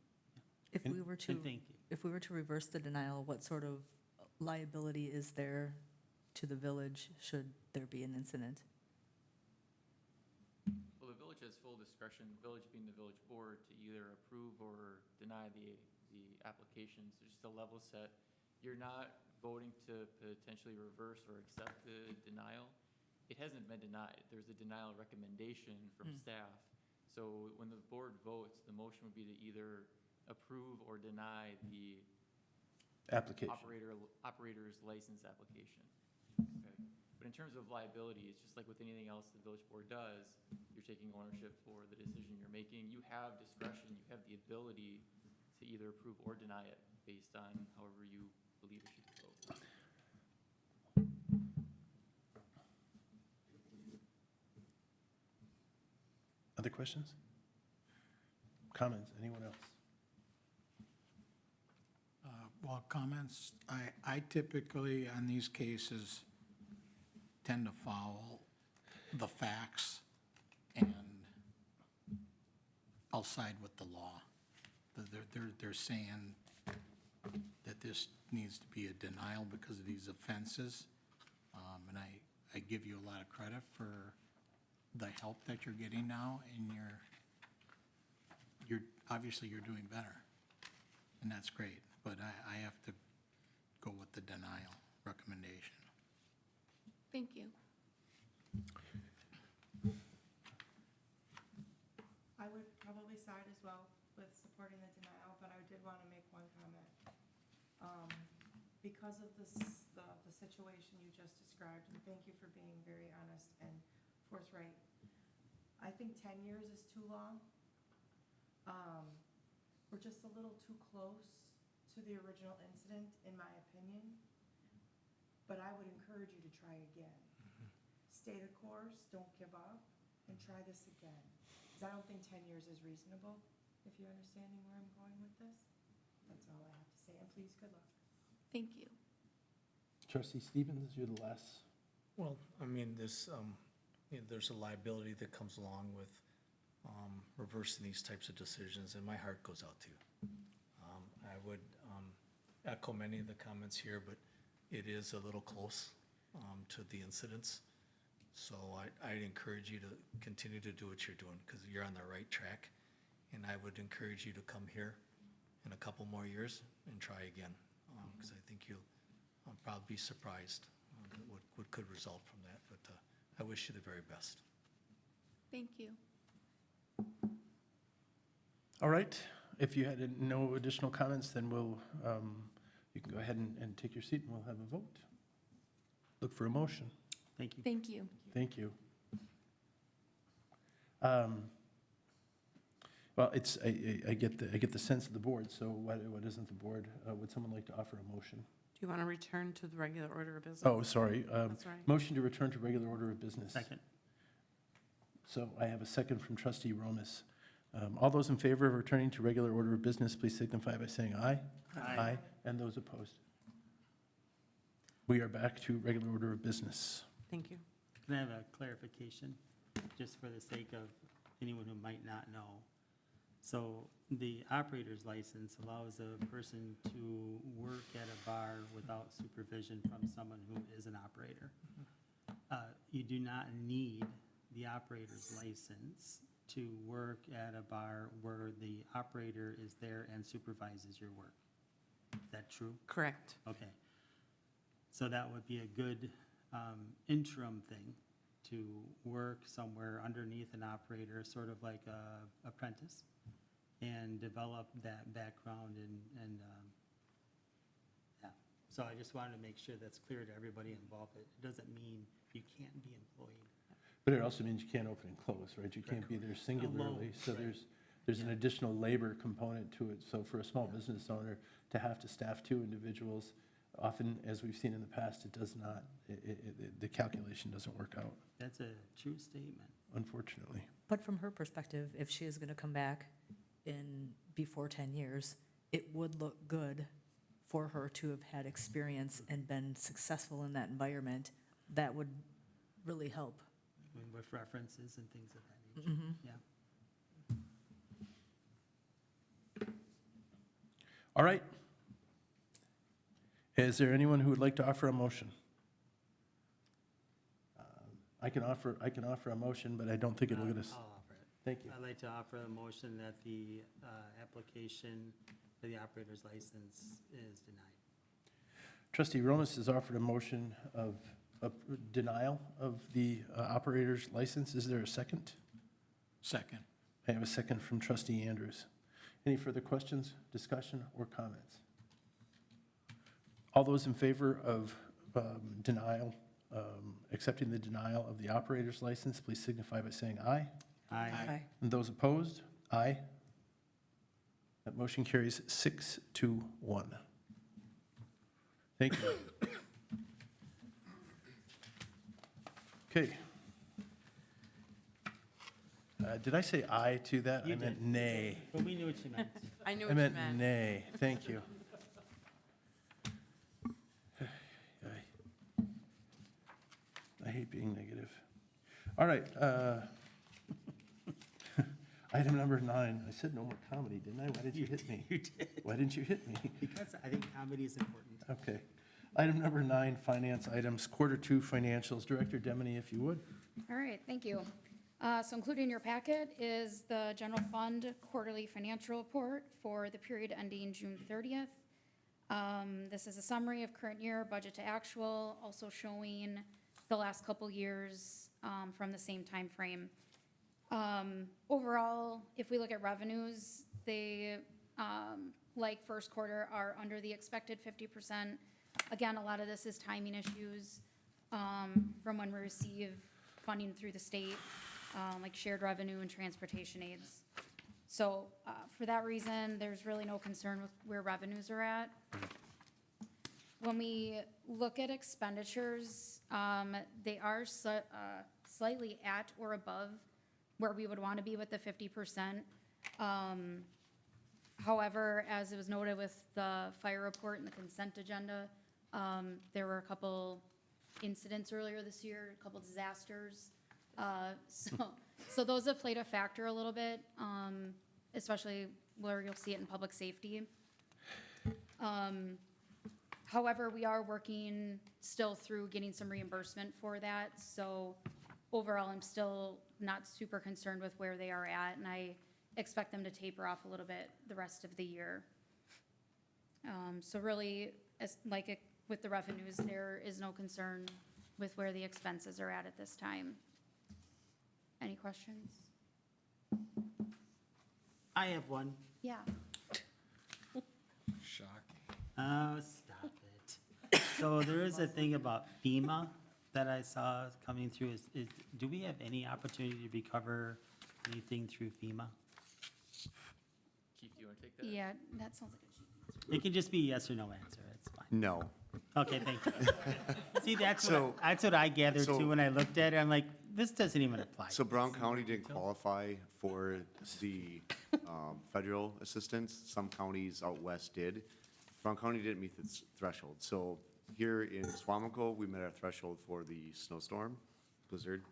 If we were to, And thank you. if we were to reverse the denial, what sort of liability is there to the village should there be an incident? Well, the village has full discretion, the village being the village board, to either approve or deny the application. So just a level set, you're not voting to potentially reverse or accept the denial. It hasn't been denied. There's a denial recommendation from staff. So when the board votes, the motion would be to either approve or deny the Application. operator's license application. Okay. But in terms of liability, it's just like with anything else the village board does, you're taking ownership for the decision you're making. You have discretion, you have the ability to either approve or deny it based on however you believe it should be voted. Other questions? Comments? Anyone else? Well, comments, I typically, on these cases, tend to follow the facts, and I'll side with the law. They're saying that this needs to be a denial because of these offenses, and I give you a lot of credit for the help that you're getting now, and obviously you're doing better, and that's great. But I have to go with the denial recommendation. Thank you. I would probably side as well with supporting the denial, but I did want to make one comment. Because of the situation you just described, and thank you for being very honest and forthright, I think 10 years is too long. We're just a little too close to the original incident, in my opinion, but I would encourage you to try again. Stay the course, don't give up, and try this again. Because I don't think 10 years is reasonable, if you're understanding where I'm going with this. That's all I have to say, and please, good luck. Thank you. Trustee Stevens, you're the last. Well, I mean, there's a liability that comes along with reversing these types of decisions, and my heart goes out to you. I would echo many of the comments here, but it is a little close to the incidents. So I'd encourage you to continue to do what you're doing, because you're on the right track. And I would encourage you to come here in a couple more years and try again, because I think you'll probably be surprised what could result from that. But I wish you the very best. Thank you. All right, if you had no additional comments, then you can go ahead and take your seat and we'll have a vote. Look for a motion. Thank you. Thank you. Thank you. Well, I get the sense of the board, so what isn't the board? Would someone like to offer a motion? Do you want to return to the regular order of business? Oh, sorry. That's right. Motion to return to regular order of business. Second. So I have a second from trustee Romas. All those in favor of returning to regular order of business, please signify by saying aye. Aye. And those opposed? We are back to regular order of business. Thank you. Can I have a clarification, just for the sake of anyone who might not know? So the operator's license allows a person to work at a bar without supervision from someone who is an operator. You do not need the operator's license to work at a bar where the operator is there and supervises your work. Is that true? Correct. Okay. So that would be a good interim thing, to work somewhere underneath an operator, sort of like a apprentice, and develop that background and yeah. So I just wanted to make sure that's clear to everybody involved. It doesn't mean you can't be employed. But it also means you can't open and close, right? You can't be there singularly. So right. there's an additional labor component to it. So for a small business owner to have to staff 2 individuals, often, as we've seen in the past, it does not, the calculation doesn't work out, That's a true statement. unfortunately. But from her perspective, if she is going to come back before 10 years, it would look good for her to have had experience and been successful in that environment. That would really help. I mean, with references and things of that nature. Yeah. All right. Is there anyone who would like to offer a motion? I can offer a motion, but I don't think it'll get us. I'll offer it. Thank you. I'd like to offer a motion that the application for the operator's license is denied. Trustee Romas has offered a motion of denial of the operator's license. Is there a second? Second. I have a second from trustee Andrews. Any further questions, discussion, or comments? All those in favor of denial, accepting the denial of the operator's license, please signify by saying aye. Aye. And those opposed, aye. That motion carries 6-1. Thank you. Okay. Did I say aye to that? You I meant did. nay. But we knew what you meant. I knew I what you meant meant. nay. Thank you. I hate being negative. All right. Item number 9. I said no more comedy, didn't I? Why did you hit me? You did. Why didn't you hit me? Because I think comedy is important. Okay. Item number 9, finance items, Q2 financials. Director Demeny, if you would. All right, thank you. So included in your packet is the general fund quarterly financial report for the period ending June 30th. This is a summary of current year budget to actual, also showing the last couple years from the same time frame. Overall, if we look at revenues, they, like first quarter, are under the expected 50%. Again, a lot of this is timing issues from when we receive funding through the state, like shared revenue and transportation aids. So for that reason, there's really no concern with where revenues are at. When we look at expenditures, they are slightly at or above where we would want to be with the 50%. However, as it was noted with the fire report and the consent agenda, there were a couple incidents earlier this year, a couple disasters. So those have played a factor a little bit, especially where you'll see it in public safety. However, we are working still through getting some reimbursement for that. So overall, I'm still not super concerned with where they are at, and I expect them to taper off a little bit the rest of the year. So really, with the revenues, there is no concern with where the expenses are at this time. Any questions? I have one. Yeah. Shocking. Oh, stop it. So there is a thing about FEMA that I saw coming through. Do we have any opportunity to recover anything through FEMA? Chief, do you want to take that? Yeah, that sounds like a cheat. It can just be yes or no answer, it's fine. No. Okay, thank you. See, that's So- what I gathered so- too when I looked at it. I'm like, this doesn't even apply. So Brown County didn't qualify for the federal assistance. Some counties out west did. Brown County didn't meet the threshold. So here in Suamico, we met our threshold for the snowstorm, blizzard,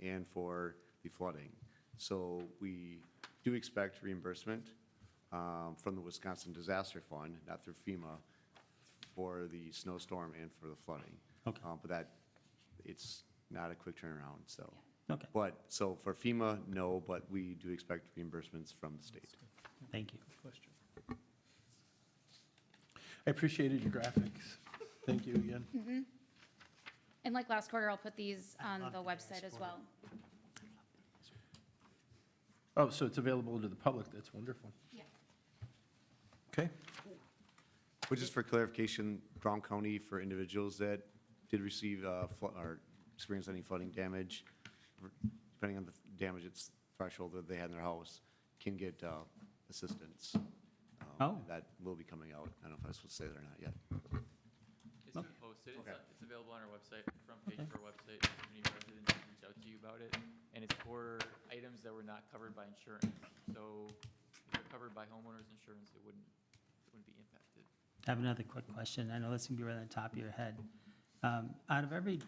and for the flooding. So we do expect reimbursement from the Wisconsin Disaster Fund, not through FEMA, for the snowstorm and for the flooding. Okay. But that, it's not a quick turnaround, so. Okay, But, so for FEMA, no, but we do expect reimbursements from the state. thank you. I appreciated your graphics. Thank you again. And like last quarter, I'll put these on love the to website ask as for well. Oh, so it's available to the public. That's wonderful. Yeah. Okay. Which is for clarification, Brown County for individuals that did receive, or experienced any flooding damage, depending on the damage it's threshold that they had in their house, can get, assistance. Oh. That will be coming out. I don't know if I was supposed to say that or not yet. It's been posted, it's available on our website, front page of our website, if any residents reach out to you about it. And it's for items that were not covered by insurance. So if they're covered by homeowners insurance, it wouldn't be impacted. I have another quick question. I know this can be right on the top of your head. Out of every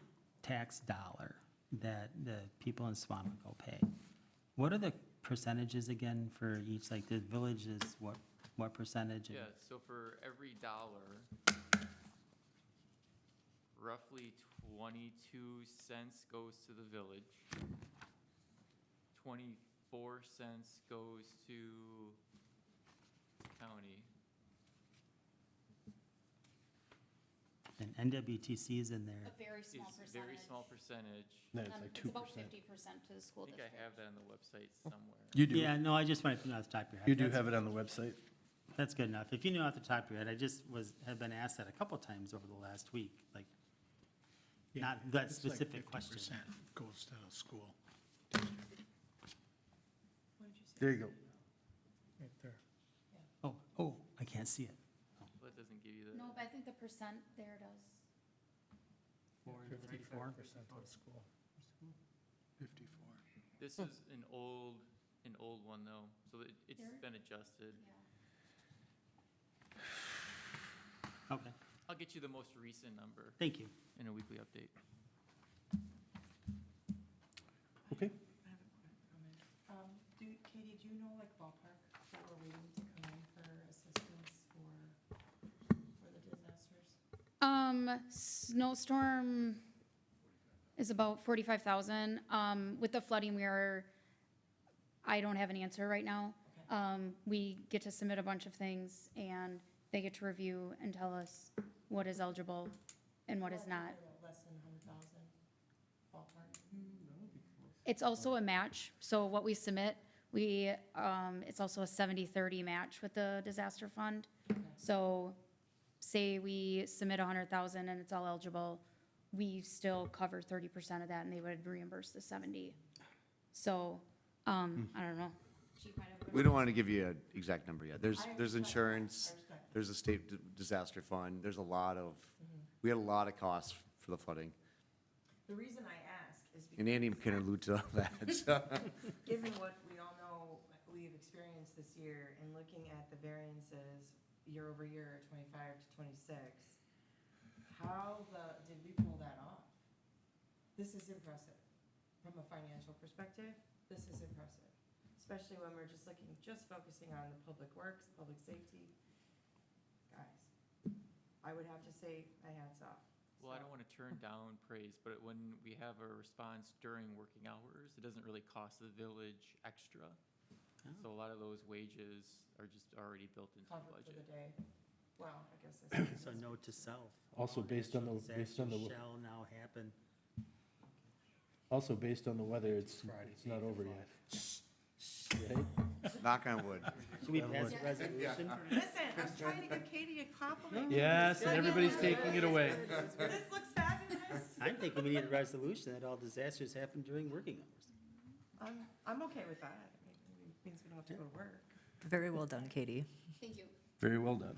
tax dollar that the people in Suamico pay, what are the percentages again for each, like the village is what percentage? Yeah, so for every dollar, roughly 22 cents goes to the village. 24 cents goes to county. And NWTC is in there. A very small It's percentage. very small percentage. No, it's like It's about 2%. 50% to the school I think I district. have that on the website somewhere. You do. Yeah, no, I just wanted to know off the top of your head. You do That's- have it on the website. That's good enough. If you knew off the top of your head, I just have been asked that a couple times over the last week, like, not that It's like specific question. 50% goes to the school. What did you say? There you go. Right there. Oh, I can't see it. Well, it doesn't give you the. No, but I think the percent there does. 54? 54. This is an old one though, so it's There- been adjusted. Yeah. Okay, I'll get you the most recent number thank you. in a weekly update. Okay. I have a quick comment. Katie, do you know, like, ballpark what we're waiting to come in for assistance for the disasters? Snowstorm is about 45,000. With the flooding, I don't have an answer right now. We get to submit a bunch of things and they get to review and tell us what is eligible and what is not. Less than 100,000 ballpark? It's also a match, so what we submit, it's also a 70-30 match with the disaster fund. So say we submit 100,000 and it's all eligible, we still cover 30% of that and they would reimburse the 70. So, I don't know. Chief might have a good- We don't want to give you an exact number yet. There's respect insurance, that. I respect that. there's a state disaster fund, there's a lot of, we had a lot of costs for the flooding. The reason I ask is And Andy can allude to that. given what we all know we've experienced this year and looking at the variances year over year, 25 to 26, did we pull that off? This is impressive. From a financial perspective, this is impressive, especially when we're just focusing on the public works, public safety. Guys, I would have to say my hat's off. Well, I don't want to turn down praise, but when we have a response during working hours, it doesn't really cost the village extra. So a lot of those wages are just already built into the Covered for the budget. day. Well, I guess that's. So note to self. Also based on the- Disasters shall now happen. Also, based on the weather, it's not over yet. Right? Knock on wood. Should we pass a resolution? Listen, I was trying to give Katie a compliment. Yes, and everybody's taking it away. This looks fabulous. I'm thinking we need a resolution that all disasters happen during working hours. I'm okay with that. It means we don't have to go to work. Very well done, Katie. Thank you. Very well done.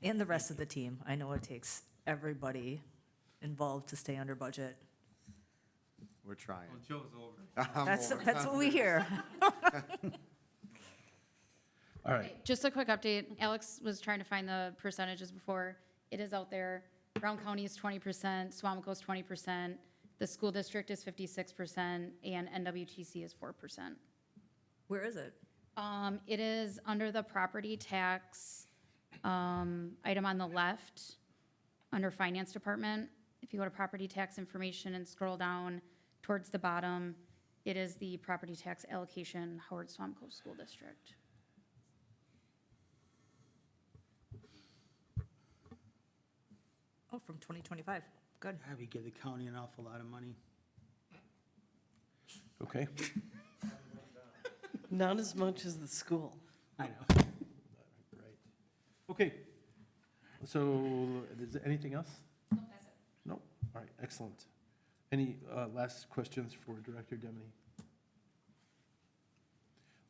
And the rest of the team. I know it takes everybody involved to stay under budget. We're trying. Joe's over. That's what we hear. All right. Okay, just a quick update. Alex was trying to find the percentages before. It is out there. Brown County is 20%, Suamico is 20%, the school district is 56%, and NWTC is 4%. Where is it? It is under the property tax item on the left, under Finance Department. If If you go to property tax information and scroll down towards the bottom, it is the property tax allocation, Howard Suamico School District. Oh, from 2025. Good. Yeah, we give the county an awful lot of money. Okay. Not as much as the school. I know. Right. Okay. So, is there anything else? No? All right, excellent. Any last questions for Director Demeny?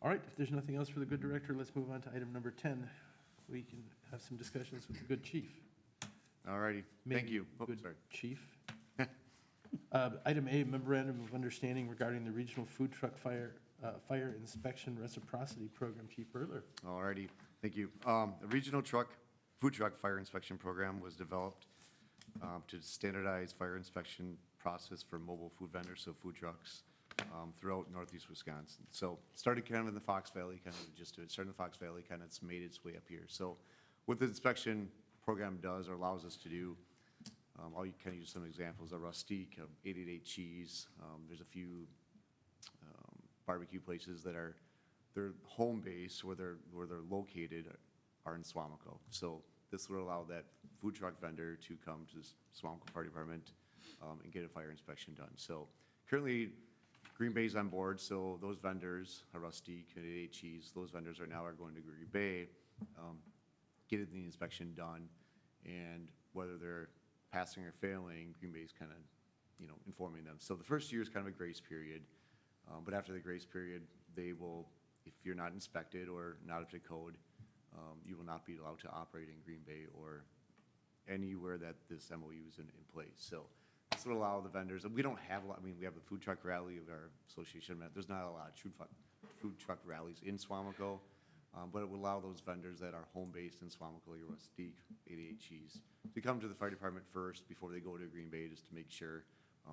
All right, if there's nothing else for the good director, let's move on to item number 10. We can have some discussions with the good chief. All righty, thank Maybe you. Oh, Good sorry. chief. Item A, memorandum of understanding regarding the regional food truck fire inspection reciprocity program. Chief Burler. All righty, thank you. The regional food truck fire inspection program was developed to standardize fire inspection process for mobile food vendors, so food trucks, throughout northeast Wisconsin. So started kind of in the Fox Valley, kind of just to started in the Fox Valley, kind of it's made its way up here. So what the inspection program does or allows us to do, I'll kind of use some examples, a rustique, 888 cheese. There's a few barbecue places that are, their home base where they're located are in Suamico. So this would allow that food truck vendor to come to the Suamico Fire Department and get a fire inspection done. So currently, Green Bay's on board, so those vendors, a rustique, 888 cheese, those vendors right now are going to Green Bay, getting the inspection done, and whether they're passing or failing, Green Bay's kind of, informing them. So the first year is kind of a grace period, but after the grace period, they will, if you're not inspected or not up to code, you will not be allowed to operate in Green Bay or anywhere that this MOU is in place. So this would allow the vendors, and we don't have a lot, we have the food truck rally of our association, there's not a lot of food truck rallies in Suamico, but it would allow those vendors that are home-based in Suamico, your rustique, 88 cheese, to come to the fire department first before they go to Green Bay, just to make sure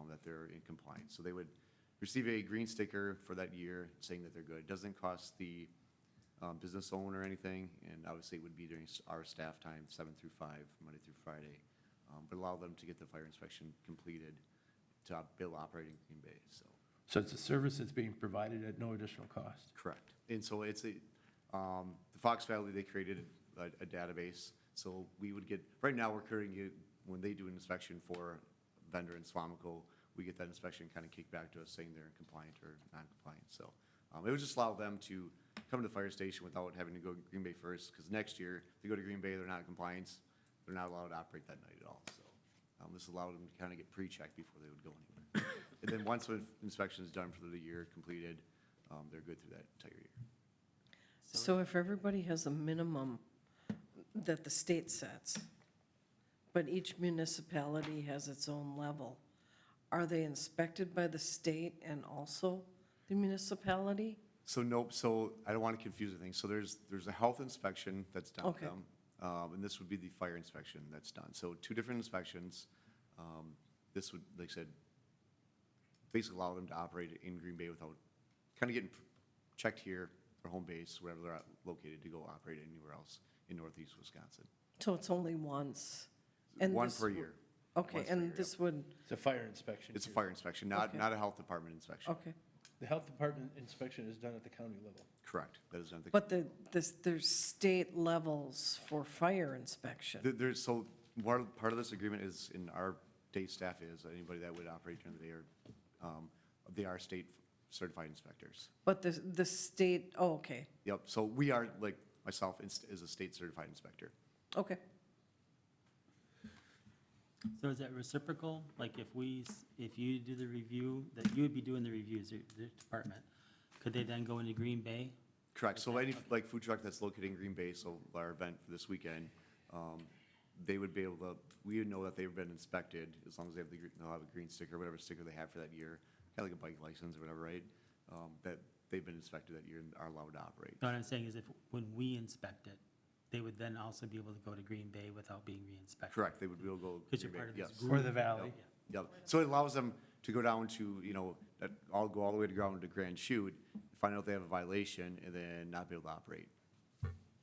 that they're in compliance. So they would receive a green sticker for that year saying that they're good. It doesn't cost the business owner or anything, and obviously it would be during our staff time, 7 through 5, Monday through Friday, but allow them to get the fire inspection completed to be able to operate in Green Bay, so. So it's a service that's being provided at no additional cost. Correct. And so it's the Fox Valley, they created a database, so we would get, right now we're currently, when they do an inspection for a vendor in Suamico, we get that inspection kind of kicked back to us saying they're compliant or non-compliant, so. It would just allow them to come to the fire station without having to go to Green Bay first, because next year, if they go to Green Bay, they're not in compliance, they're not allowed to operate that night at all, so. This allowed them to kind of get pre-checked before they would go anywhere. And then once the inspection is done for the year completed, they're good through that entire year. So if everybody has a minimum that the state sets, but each municipality has its own level, are they inspected by the state and also the municipality? So nope, so I don't want to confuse the things. So there's a health inspection that's done with Okay. them, and this would be the fire inspection that's done. So two different inspections. This would, like I said, basically allow them to operate in Green Bay without kind of getting checked here, their home base, wherever they're located, to go operate anywhere else in northeast Wisconsin. So it's only once? And One this per would- year. Okay, Once per and year, this would, It's a fire inspection. It's a here. fire inspection, not Okay. not a health department inspection. okay. The health department inspection is done at the county level. Correct. That is not the. But there's state levels for fire inspection. There's, so part of this agreement is, in our day staff is, anybody that would operate during the day are, they are state certified inspectors. But the state, oh, okay, Yep, so we are, like, myself is a state certified inspector. okay. So is that reciprocal? Like if you do the review, that you would be doing the reviews, the department, could they then go into Green Bay? Correct, so any, like, food truck that's located in Green Bay, so our event for this weekend, they would be able to, we would know that they've been inspected, as long as they have they'll have a green sticker, whatever sticker they have for that year, kind of like a bike license or whatever, right? That they've been inspected that year and are allowed to operate. What I'm saying is when we inspect it, they would then also be able to go to Green Bay without being re-inspected. Correct, they would be able to go. Because you're Green part Bay, of this yes. group. Or the valley. Yep, so it allows them to go down to, that all go all the way to ground to Grand Chute, find out they have a violation, and then not be able to operate.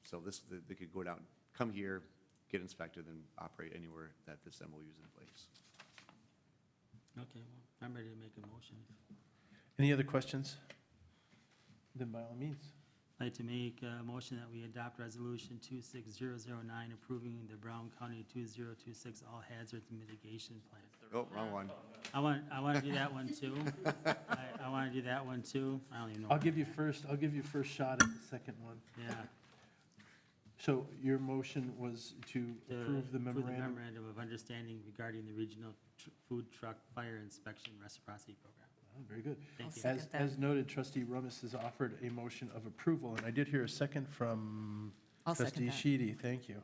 So they could go down, come here, get inspected, and operate anywhere that this MOU is in place. Okay, well, I'm ready to make a motion. Any other questions? Then by all means. I'd like to make a motion that we adopt resolution 26009 approving the Brown County 2026 All Hazards Mitigation Plan. Oh, wrong one. I want to do that one too. I want to do that one too. I don't even know. I'll give you first shot at the second one. Yeah. So your motion was to approve the memorandum? Memorandum of understanding regarding the regional food truck fire inspection reciprocity program. Oh, very good. Thank you. As, as noted, trustee Rummis has offered a motion of approval, and I did hear a second from I'll trustee second that. Sheedy. Thank you.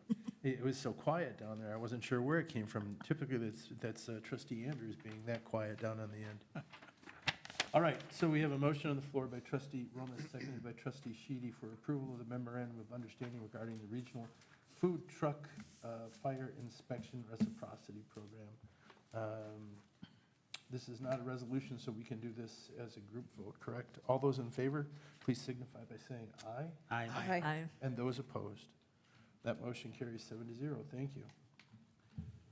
It was so quiet down there, I wasn't sure where it came from. Typically, that's trustee Andrews being that quiet down on the end. All right, so we have a motion on the floor by trustee Rummis, seconded by trustee Sheedy for approval of the memorandum of understanding regarding the regional food truck fire inspection reciprocity program. This is not a resolution, so we can do this as a group vote, correct? All those in favor, please signify by saying aye. Aye. Aye. And those opposed? That motion carries 7-0. Thank you.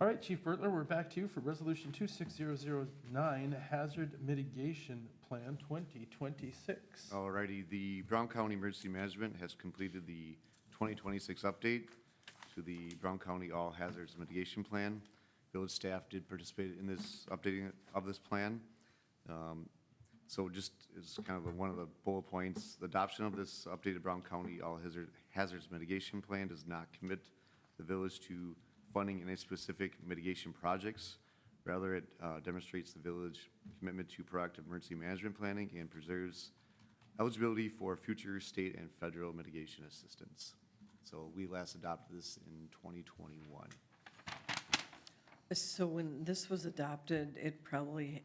All right, Chief Bertler, we're back to you for Resolution 26009, Hazard Mitigation Plan 2026. All righty, the Brown County Emergency Management has completed the 2026 update to the Brown County All Hazards Mitigation Plan. Village staff did participate in this updating of this plan. So just as kind of one of the bullet points, the adoption of this updated Brown County All Hazards Mitigation Plan does not commit the village to funding any specific mitigation projects. Rather, it demonstrates the village commitment to proactive emergency management planning and preserves eligibility for future state and federal mitigation assistance. So we last adopted this in 2021. So when this was adopted, it probably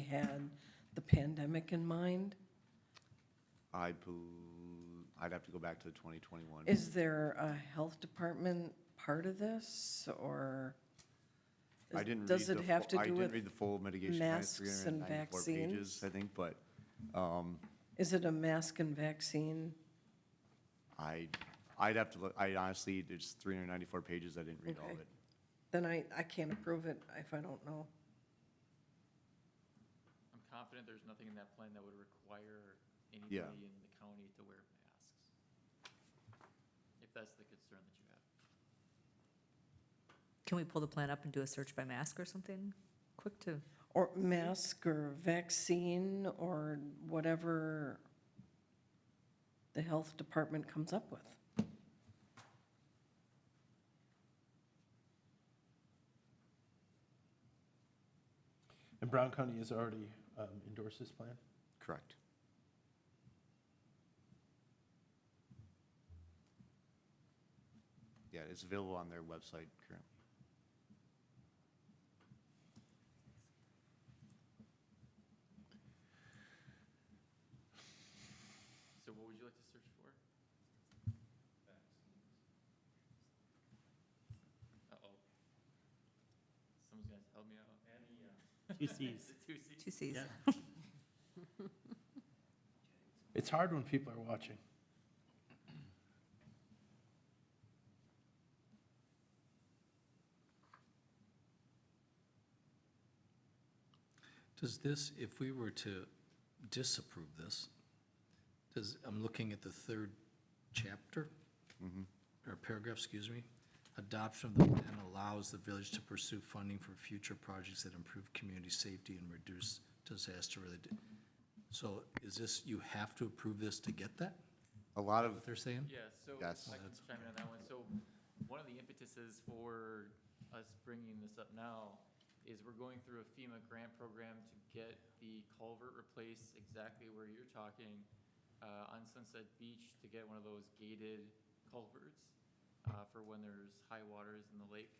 had the pandemic in mind? I'd have to go back to the 2021. Is there a health department part of this, or I didn't does read it the have full- to do I with didn't read the full mitigation plan. It's masks and 394 pages, vaccines? I think, but Is it a mask and vaccine? I'd have to look, I honestly, there's 394 pages, I didn't read all of Okay. it. Then I can't approve it if I don't know. I'm confident there's nothing in that plan that would require Yeah. anybody in the county to wear masks. If that's the concern that you have. Can we pull the plan up and do a search by mask or something? Quick to, Or mask or vaccine or whatever the health department comes up with. And Brown County has already endorsed this plan? Correct. Yeah, it's available on their website currently. So what would you like to search for? Uh-oh. Someone's gonna help me out. Two Cs. Two Cs. two Cs. Yeah. It's hard when people are watching. Does this, if we were to disapprove this, I'm looking at the third chapter, or paragraph, excuse me. Adoption of the plan allows the village to pursue funding for future projects that improve community safety and reduce disaster related. So is this, you have to approve this to get that? A lot of, What they're saying? Yeah, so Yes. I can chime in on that one. So one of the impetuses for us bringing this up now is we're going through a FEMA grant program to get the culvert replaced exactly where you're talking on Sunset Beach, to get one of those gated culverts for when there's high waters in the lake.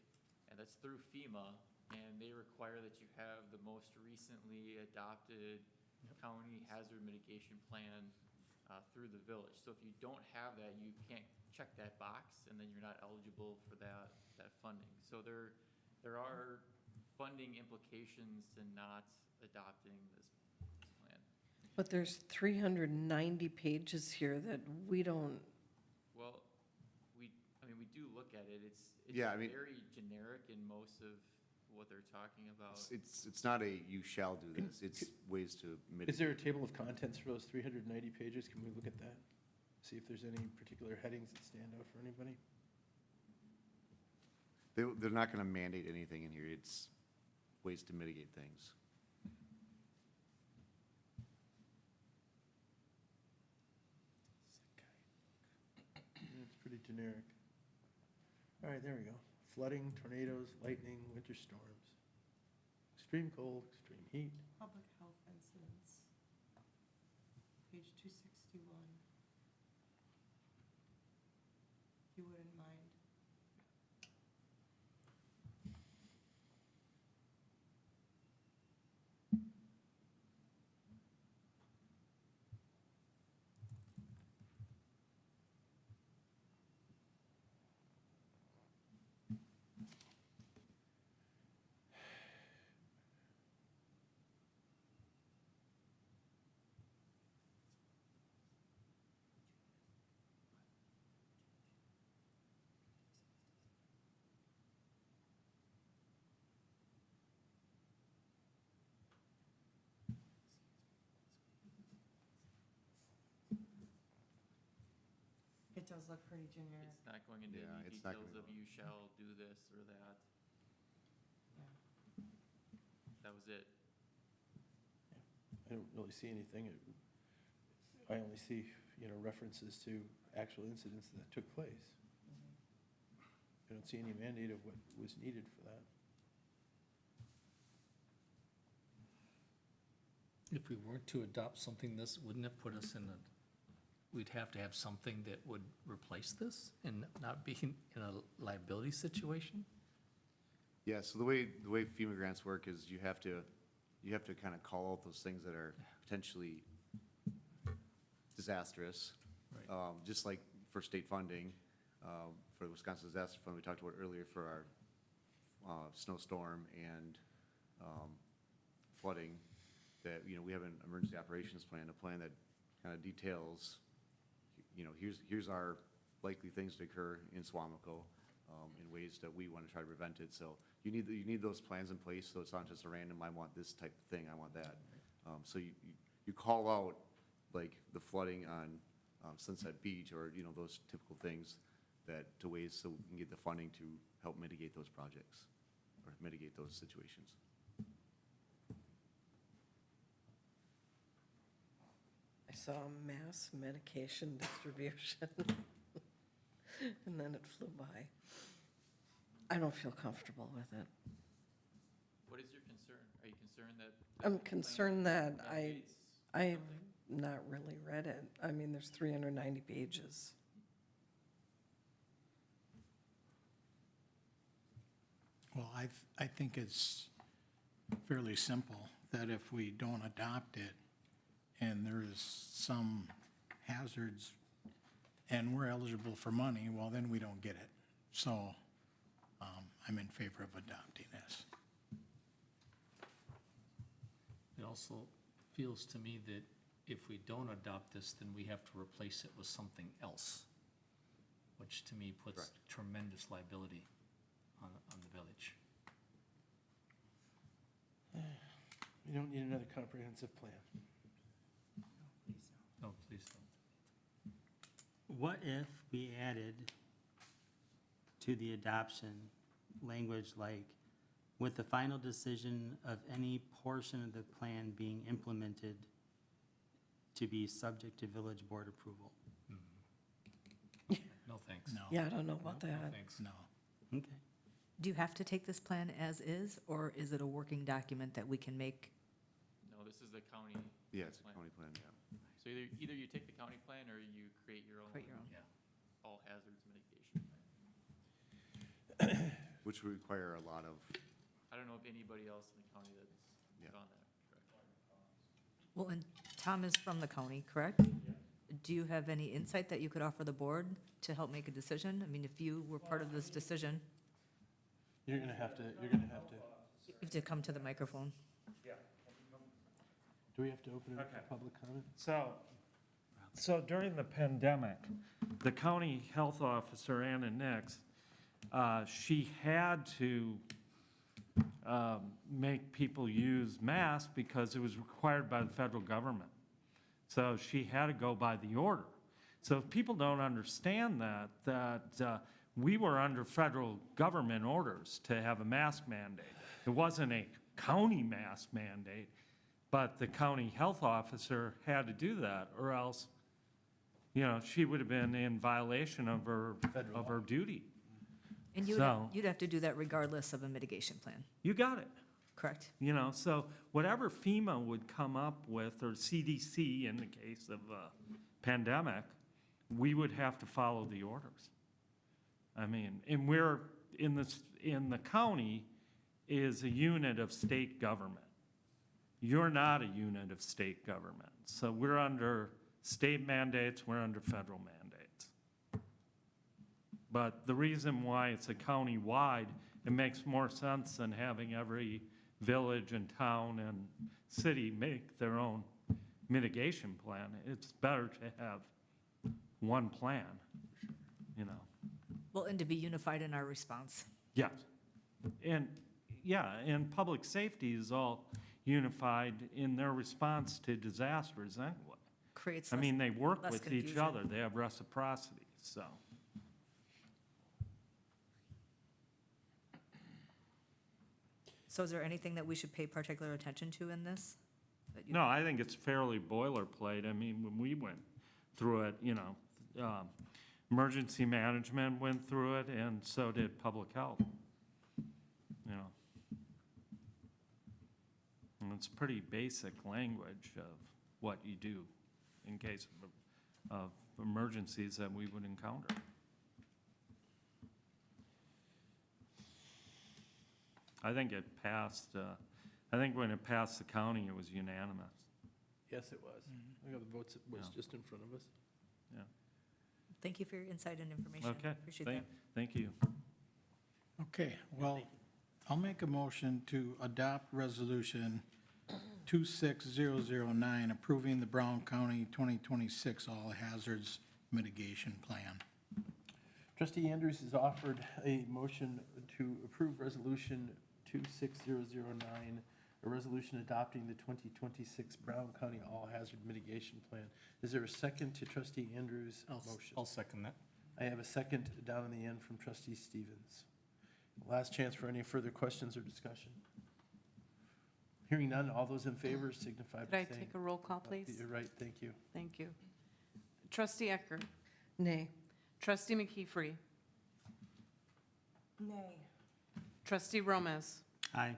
And that's through FEMA, and they require that you have the most recently adopted county hazard mitigation plan through the village. So if you don't have that, you can't check that box, and then you're not eligible for that funding. So there are funding implications to not adopting this plan. But there's 390 pages here that we don't, Well, we do look at it. It's Yeah, I mean- very generic in most of what they're talking about. It's not a you shall do this, it's ways to mitigate. Is there a table of contents for those 390 pages? Can we look at that? See if there's any particular headings that stand out for anybody? They're not gonna mandate anything in here, it's ways to mitigate things. It's pretty generic. All right, there we go. Flooding, tornadoes, lightning, winter storms. Extreme cold, extreme heat. Public health incidents. Page 261. If you wouldn't mind. It does look pretty generic. It's not going into Yeah, any it's not details gonna of you shall do this or that. Yeah. That was it. I don't really see anything. I only see, references to actual incidents that took place. I don't see any mandate of what was needed for that. If we weren't to adopt something this, wouldn't it put us in a, we'd have to have something that would replace this and not be in a liability situation? Yeah, so the way FEMA grants work is you have to kind of call out those things that are potentially disastrous. Right. Just like for state funding, for the Wisconsin Disaster Fund, we talked about earlier for our snowstorm and flooding, that, we have an emergency operations plan, a plan that kind of details, here's our likely things to occur in Suamico, in ways that we want to try to prevent it. So you need those plans in place, so it's not just a random, I want this type of thing, I want that. So you call out, like, the flooding on Sunset Beach, or, those typical things to ways so we can get the funding to help mitigate those projects, or mitigate those situations. I saw mass medication distribution, and then it flew by. I don't feel comfortable with it. What is your concern? Are you concerned that? I'm concerned that mandates I've something? not really read it. I mean, there's 390 pages. Well, I think it's fairly simple, that if we don't adopt it and there's some hazards and we're eligible for money, well, then we don't get it. So I'm in favor of adopting this. It also feels to me that if we don't adopt this, then we have to replace it with something else, which to me puts Correct. tremendous liability on the village. We don't need another comprehensive plan. No, please don't. What if we added to the adoption language like, with the final decision of any portion of the plan being implemented to be subject to village board approval? No, thanks. No. Yeah, I don't know about No, that. thanks. No. Okay. Do you have to take this plan as is, or is it a working document that we can make? No, this is the county. Yeah, it's a plan. county plan, yeah. So either you take the county plan or you create your own. Create your own. Yeah. All hazards mitigation plan. Which would require a lot of, I don't know if anybody else in the county that's Yeah. done that, correct? Well, and Tom is from the county, correct? Do you have any insight that you could offer the board to help make a decision? I mean, if you were part of this decision, You're gonna have to, you have to come to the microphone. do we have to open it up for public comment? So during the pandemic, the county health officer, Anna Nix, she had to make people use masks because it was required by the federal government. So she had to go by the order. So if people don't understand that we were under federal government orders to have a mask mandate. It wasn't a county mask mandate, but the county health officer had to do that, or else, you know, she would have been in violation of her duty. And you'd have to do that regardless of a mitigation plan, You got it. correct? You know, so whatever FEMA would come up with, or CDC in the case of a pandemic, we would have to follow the orders. I mean, and we're in the county is a unit of state government. You're not a unit of state government. So we're under state mandates, we're under federal mandates. But the reason why it's a county-wide, it makes more sense than having every village and town and city make their own mitigation plan. It's better to have one plan, you know. Well, and to be unified in our response. Yes. And, yeah, and public safety is all unified in their response to disasters anyway. Creates I less, mean, they work less with each confusion. other. They have reciprocity, so. So is there anything that we should pay particular attention to in this? that you- No, I think it's fairly boilerplate. I mean, when we went through it, you know, emergency management went through it, and so did public health. You know. And it's pretty basic language of what you do in case of emergencies that we would encounter. I think it passed, I think when it passed the county, it was unanimous. Yes, it was. I got the votes, it was Yeah. just in front of us. Yeah. Thank you for your insight and information. Okay. Appreciate that. Thank you. Okay, well, I'll make a motion to adopt Resolution 26009, approving the Brown County 2026 All Hazards Mitigation Plan. Trustee Andrews has offered a motion to approve Resolution 26009, a resolution adopting the 2026 Brown County All Hazard Mitigation Plan. Is there a second to Trustee Andrews' motion? I'll second that. I have a second down in the end from Trustee Stevens. Last chance for any further questions or discussion. Hearing none, all those in favor signify Could by I saying. take a roll call, please? You're right, thank you. Thank you. Trustee Ecker. Nay. Trustee McKeefery. Nay. Trustee Gomez. Aye.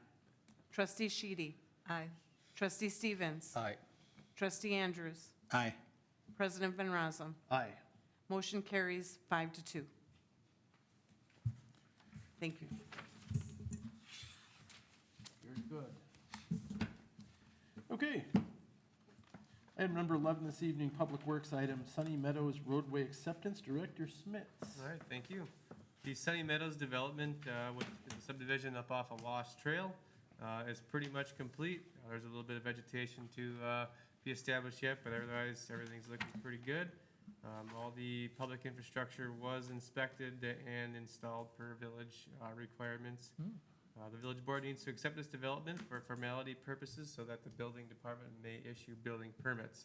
Trustee Sheedy. Aye. Trustee Stevens. Aye. Trustee Andrews. Aye. President Van Rossum. Aye. Motion carries 5-2. Thank you. Very good. Okay. Item number 11 this evening, Public Works item, Sunny Meadows roadway acceptance, Director Smits. All right, thank you. The Sunny Meadows development with the subdivision up off of Lost Trail is pretty much complete. There's a little bit of vegetation to be established yet, but otherwise, everything's looking pretty good. All the public infrastructure was inspected and installed per village requirements. The village board needs to accept this development for formality purposes so that the building department may issue building permits.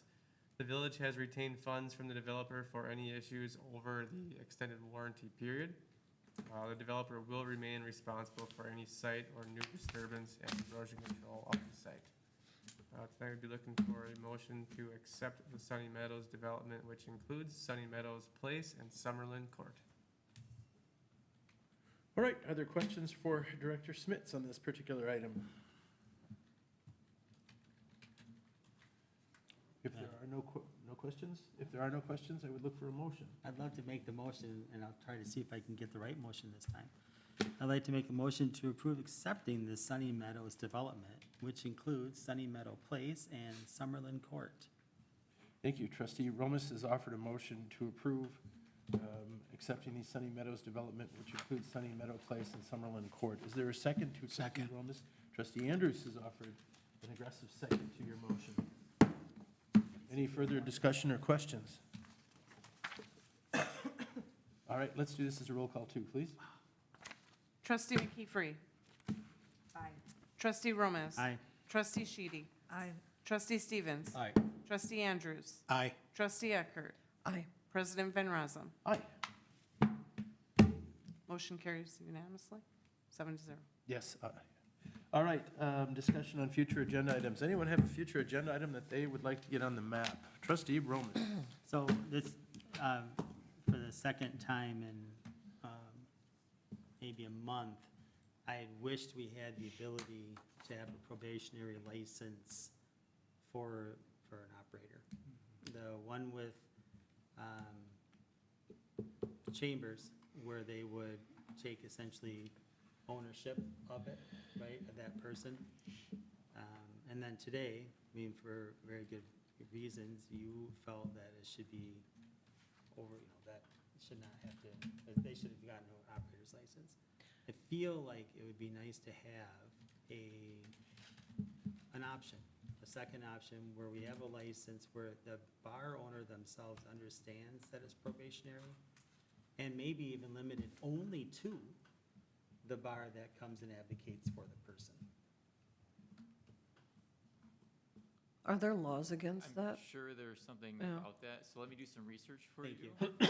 The village has retained funds from the developer for any issues over the extended warranty period. The developer will remain responsible for any site or new disturbance and erosion control of the site. Tonight we'd be looking for a motion to accept the Sunny Meadows development, which includes Sunny Meadows Place and Summerlin Court. All right, are there questions for Director Smits on this particular item? If there are no questions, if there are no questions, I would look for a motion. I'd love to make the motion, and I'll try to see if I can get the right motion this time. I'd like to make a motion to approve accepting the Sunny Meadows development, which includes Sunny Meadow Place and Summerlin Court. Thank you. Trustee Romas has offered a motion to approve accepting the Sunny Meadows development, which includes Sunny Meadow Place and Summerlin Court. Is there a second to Trustee Second. Romas? Trustee Andrews has offered an aggressive second to your motion. Any further discussion or questions? All right, let's do this as a roll call too, please. Trustee McKeefery. Aye. Trustee Romas. Aye. Trustee Sheedy. Aye. Trustee Stevens. Aye. Trustee Andrews. Aye. Trustee Eckert. Aye. President Van Rossum. Aye. Motion carries unanimously, 7-0. Yes, aye. All right, discussion on future agenda items. Anyone have a future agenda item that they would like to get on the map? Trustee Roman. So this, for the second time in maybe a month, I had wished we had the ability to have a probationary license for an operator. The one with Chambers, where they would take essentially ownership of it, right, of that person. And then today, I mean, for very good reasons, you felt that it should be over, that it should not have to, that they should have gotten an operator's license. I feel like it would be nice to have an option, a second option, where we have a license where the bar owner themselves understands that it's probationary, and maybe even limited only to the bar that comes and advocates for the person. Are there laws against I'm that? sure there's something Yeah. about that, so let me do some research for you. Thank you.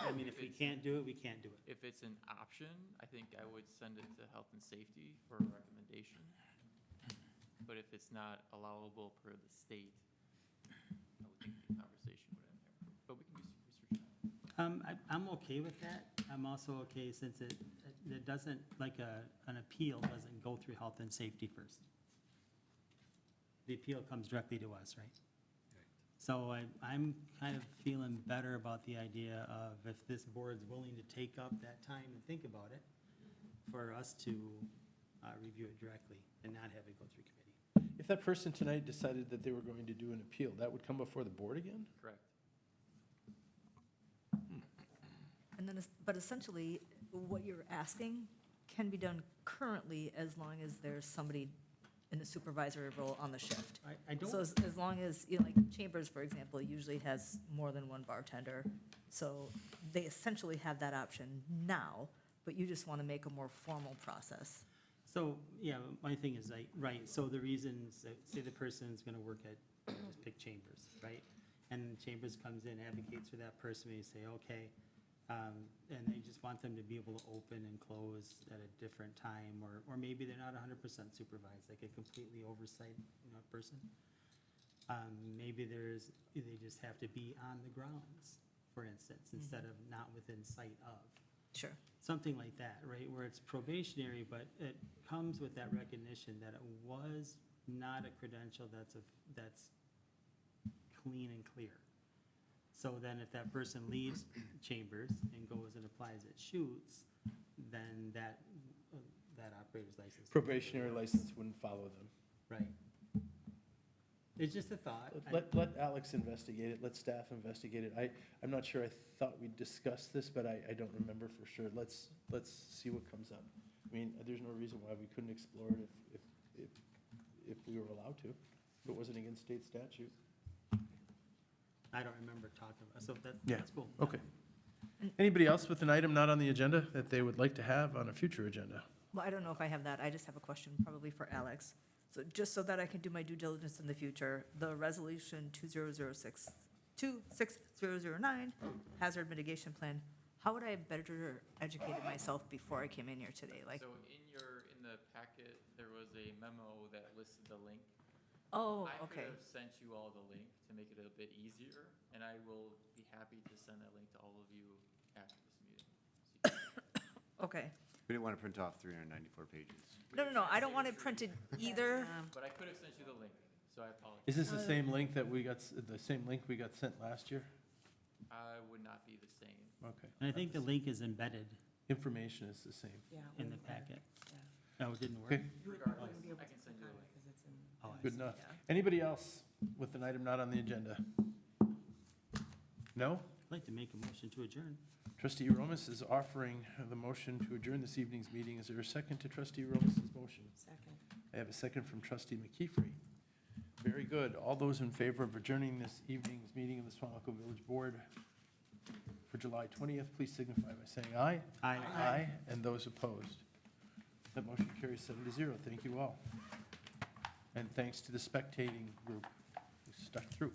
I mean, if we can't do it, we can't do it. If it's an option, I think I would send it to Health and Safety for a recommendation. But if it's not allowable per the state, I would think the conversation would end there. But we can do some research on it. I'm okay with that. I'm also okay since it doesn't, like an appeal doesn't go through Health and Safety first. The appeal comes directly to us, right? So I'm kind of feeling better about the idea of if this board's willing to take up that time and think about it, for us to review it directly and not have it go through committee. If that person tonight decided that they were going to do an appeal, that would come before the board again? Correct. And then, but essentially, what you're asking can be done currently as long as there's somebody in a supervisory role on the shift. I don't. So as long as, like Chambers, for example, usually has more than one bartender. So they essentially have that option now, but you just want to make a more formal process. So, yeah, my thing is, right, so the reasons, say the person's gonna work at, just pick Chambers, right? And Chambers comes in, advocates for that person, and you say, okay, and they just want them to be able to open and close at a different time, or maybe they're not 100% supervised, like a completely oversight, person. Maybe they just have to be on the grounds, for instance, instead of not within sight of. Sure. Something like that, right, where it's probationary, but it comes with that recognition that it was not a credential that's clean and clear. So then if that person leaves Chambers and goes and applies at Shoots, then that operator's license. Probationary license wouldn't follow them. Right. It's just a thought. Let Alex investigate it, let staff investigate it. I'm not sure, I thought we discussed this, but I don't remember for sure. Let's see what comes up. I mean, there's no reason why we couldn't explore it if we were allowed to, if it wasn't against state statute. I don't remember talking about, so Yeah. that's cool. Okay. Anybody else with an item not on the agenda that they would like to have on a future agenda? Well, I don't know if I have that. I just have a question probably for Alex. So just so that I can do my due diligence in the future, the resolution 26009, hazard mitigation plan, how would I have better educated myself before I came in here today? Like, So in the packet, there was a memo that listed the link. oh, I okay. could have sent you all the link to make it a bit easier, and I will be happy to send that link to all of you after this meeting. Okay. We didn't want to print off 394 pages. No, I don't want it printed either. But I could have sent you the link, so I apologize. Is this the same link that we got, the same link we got sent last year? Would not be the same. Okay. And I think the link is embedded Information is the same. in the packet. Oh, it didn't work? Okay. Regardless, I can send you the link. Oh, I Good see. enough. Anybody else with an item not on the agenda? No? I'd like to make a motion to adjourn. Trustee Romas is offering the motion to adjourn this evening's meeting. Is there a second to Trustee Romas's motion? Second. I have a second from Trustee McKeefery. Very good. All those in favor of adjourning this evening's meeting of the Suamico Village Board for July 20th, please signify by saying aye. Aye. Aye. And those opposed? That motion carries 7-0. Thank you all. And thanks to the spectating group who stuck through.